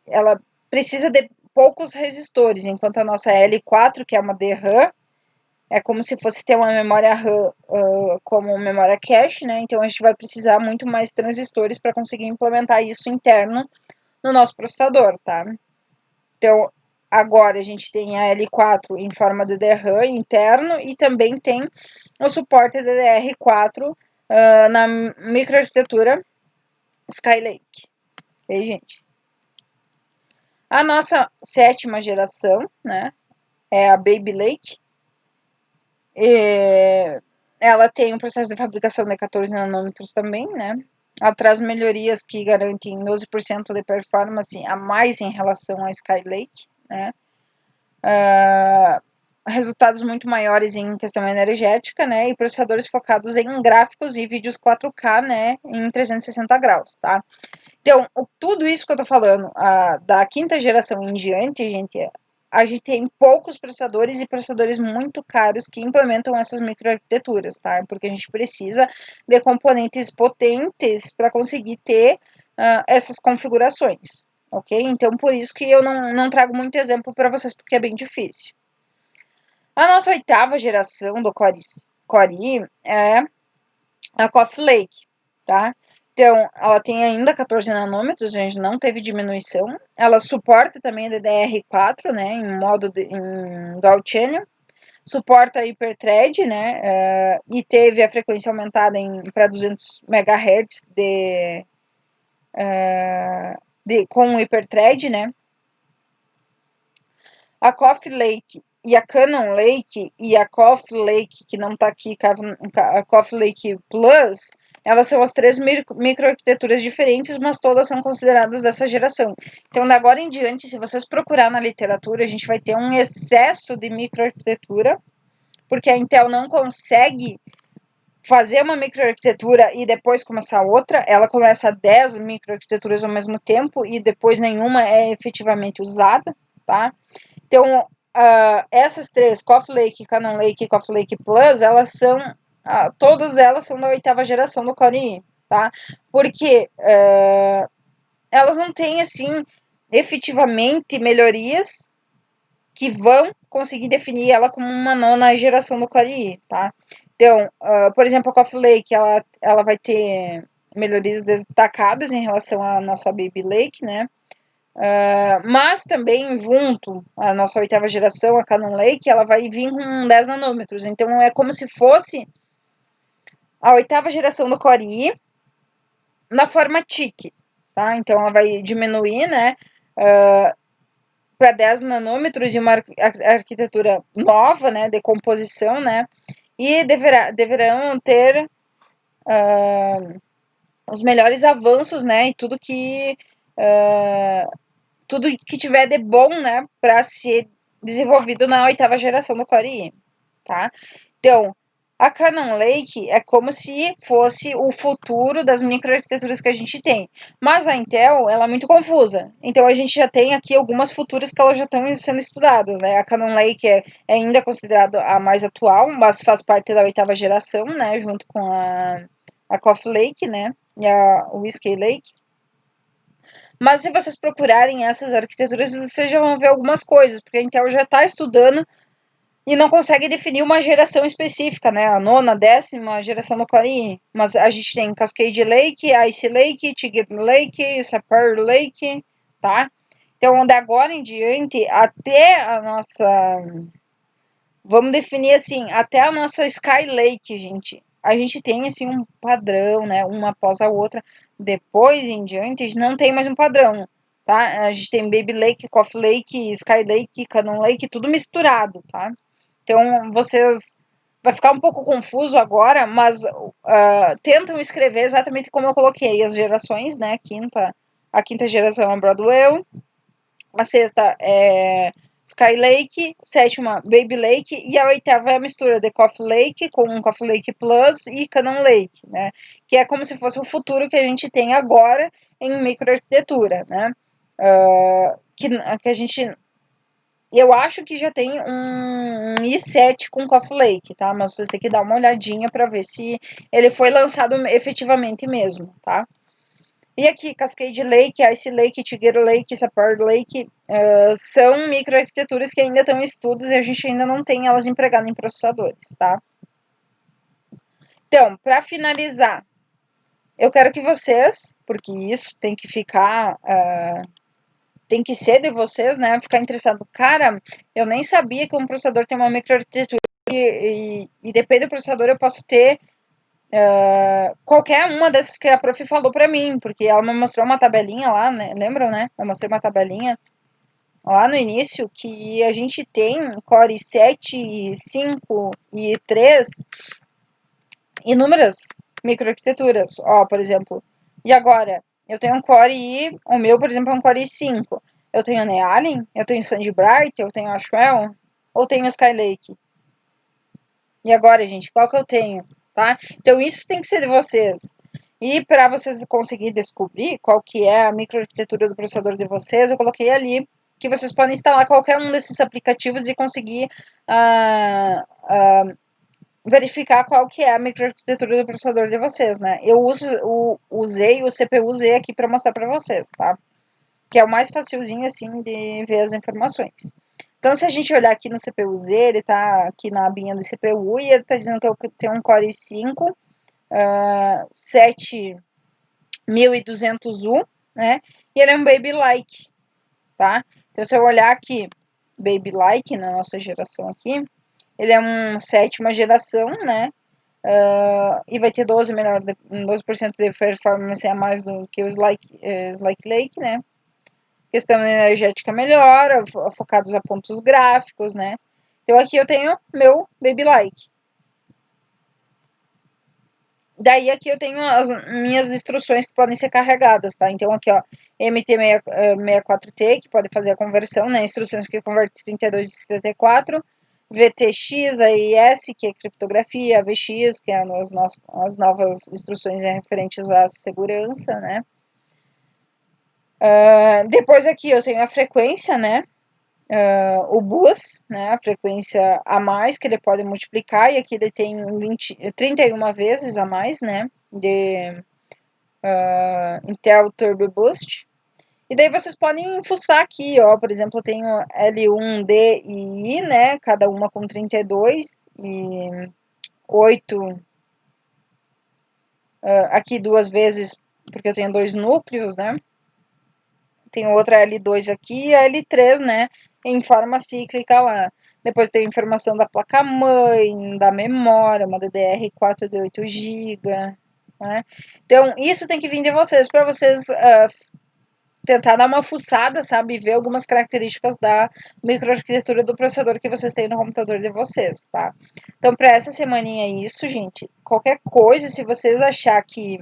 ela precisa de poucos resistores, enquanto a nossa L4, que é uma DRAM, é como se fosse ter uma memória RAM como memória cache, né? Então a gente vai precisar muito mais transistores para conseguir implementar isso interno no nosso processador, tá? Então agora a gente tem a L4 em forma de DRAM interno e também tem o suporte DDR4 na microarquitetura Skylake. Ok, gente? A nossa 7ª geração, né, é a Baby Lake. Ela tem um processo de fabricação de 14 nanômetros também, né? Ela traz melhorias que garantem 12% de performance a mais em relação à Skylake, né? Resultados muito maiores em questão energética, né? E processadores focados em gráficos e vídeos 4K, né? Em 360 graus, tá? Então, tudo isso que eu tô falando, da 5ª geração em diante, gente, a gente tem poucos processadores e processadores muito caros que implementam essas microarquiteturas, tá? Porque a gente precisa de componentes potentes para conseguir ter essas configurações, ok? Então, por isso que eu não trago muito exemplo para vocês, porque é bem difícil. A nossa 8ª geração do Core i é a Coffee Lake, tá? Então, ela tem ainda 14 nanômetros, a gente não teve diminuição. Ela suporta também DDR4, né, em modo em dual channel. Suporta hyperthread, né, e teve a frequência aumentada para 200 MHz com hyperthread, né. A Coffee Lake e a Cannon Lake e a Coffee Lake, que não está aqui, a Coffee Lake Plus, elas são as 3 microarquiteturas diferentes, mas todas são consideradas dessa geração. Então, da agora em diante, se vocês procurar na literatura, a gente vai ter um excesso de microarquitetura, porque a Intel não consegue fazer uma microarquitetura e depois começar outra. Ela começa 10 microarquiteturas ao mesmo tempo e depois nenhuma é efetivamente usada, tá? Então, essas 3, Coffee Lake, Cannon Lake e Coffee Lake Plus, elas são, todas elas são da 8ª geração do Core i, tá? Porque elas não têm, assim, efetivamente melhorias que vão conseguir definir ela como uma 9ª geração do Core i, tá? Então, por exemplo, a Coffee Lake, ela vai ter melhorias destacadas em relação à nossa Baby Lake, né? Mas também junto à nossa 8ª geração, a Cannon Lake, ela vai vir com 10 nanômetros. Então é como se fosse a 8ª geração do Core i na forma TIC, tá? Então ela vai diminuir, né, para 10 nanômetros e uma arquitetura nova, né, de composição, né? E deverão ter os melhores avanços, né? E tudo que tiver de bom, né, para ser desenvolvido na 8ª geração do Core i, tá? Então, a Cannon Lake é como se fosse o futuro das microarquiteturas que a gente tem. Mas a Intel, ela é muito confusa. Então, a gente já tem aqui algumas futuras que elas já estão sendo estudadas, né? A Cannon Lake é ainda considerada a mais atual, mas faz parte da 8ª geração, né? Junto com a Coffee Lake, né? E a Whiskey Lake. Mas se vocês procurarem essas arquiteturas, vocês já vão ver algumas coisas, porque a Intel já está estudando e não consegue definir uma geração específica, né? A 9ª, 10ª geração do Core i. Mas a gente tem Cascade Lake, Ice Lake, Tigger Lake, Sapphire Lake, tá? Então, de agora em diante, até a nossa... Vamos definir assim, até a nossa Sky Lake, gente. A gente tem, assim, um padrão, né? Uma após a outra. Depois em diante, a gente não tem mais um padrão, tá? A gente tem Baby Lake, Coffee Lake, Sky Lake, Cannon Lake, tudo misturado, tá? Então, vocês... Vai ficar um pouco confuso agora, mas tentam escrever exatamente como eu coloquei as gerações, né? A quinta geração é Broadwell, a 6ª é Sky Lake, 7ª Baby Lake e a 8ª é a mistura de Coffee Lake com Coffee Lake Plus e Cannon Lake, né? Que é como se fosse o futuro que a gente tem agora em microarquitetura, né? Que a gente... Eu acho que já tem um i7 com Coffee Lake, tá? Mas vocês têm que dar uma olhadinha para ver se ele foi lançado efetivamente mesmo, tá? E aqui, Cascade Lake, Ice Lake, Tigger Lake, Sapphire Lake, são microarquiteturas que ainda estão em estudos e a gente ainda não tem elas empregadas em processadores, tá? Então, para finalizar, eu quero que vocês, porque isso tem que ficar... tem que ser de vocês, né? Ficar interessado. Cara, eu nem sabia que um processador tem uma microarquitetura e depende do processador eu posso ter qualquer uma dessas que a prof falou pra mim, porque ela me mostrou uma tabelinha lá, né? Lembram, né? Eu mostrei uma tabelinha lá no início que a gente tem Core 7, 5 e 3 inúmeras microarquiteturas. Ó, por exemplo, e agora? Eu tenho um Core i, o meu, por exemplo, é um Core i5. Eu tenho Nehalem, eu tenho Sandbright, eu tenho Ashwell, ou tenho Skylake? E agora, gente, qual que eu tenho, tá? Então, isso tem que ser de vocês. E para vocês conseguirem descobrir qual que é a microarquitetura do processador de vocês, eu coloquei ali que vocês podem instalar qualquer um desses aplicativos e conseguir verificar qual que é a microarquitetura do processador de vocês, né? Eu usei o CPU-Z aqui para mostrar para vocês, tá? Que é o mais facilzinho, assim, de ver as informações. Então, se a gente olhar aqui no CPU-Z, ele tá aqui na abinha do CPU e ele tá dizendo que eu tenho um Core i5 7200U, né? E ele é um Baby Like, tá? Então, se eu olhar aqui, Baby Like, na nossa geração aqui, ele é um sétima geração, né? E vai ter 12% de performance a mais do que o Slike Lake, né? Questão energética melhor, focados a pontos gráficos, né? Então aqui eu tenho meu Baby Like. Daí aqui eu tenho as minhas instruções que podem ser carregadas, tá? Então aqui, ó, MT64T, que pode fazer a conversão, né? Instruções que converte 32 e 74. VTX, AES, que é criptografia, AVX, que é as novas instruções referentes à segurança, né? Depois aqui eu tenho a frequência, né? O bus, né, a frequência a mais, que ele pode multiplicar, e aqui ele tem 31 vezes a mais, né, de Intel Turbo Boost. E daí vocês podem fuçar aqui, ó, por exemplo, eu tenho L1, D e I, né, cada uma com 32 e 8, aqui duas vezes, porque eu tenho dois núcleos, né, tem outra L2 aqui e a L3, né, em forma cíclica lá. Depois tem a informação da placa-mãe, da memória, uma DDR4 de 8 GB, né? Então, isso tem que vir de vocês, para vocês tentar dar uma fuçada, sabe? Ver algumas características da microarquitetura do processador que vocês têm no computador de vocês, tá? Então, para essa semaninha é isso, gente. Qualquer coisa, se vocês achar que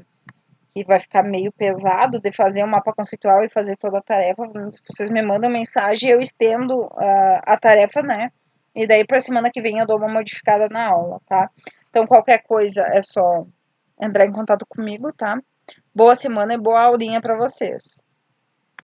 vai ficar meio pesado de fazer um mapa conceitual e fazer toda a tarefa, vocês me mandam mensagem e eu estendo a tarefa, né? E daí para semana que vem eu dou uma modificada na aula, tá? Então qualquer coisa é só entrar em contato comigo, tá? Boa semana e boa aulinha para vocês.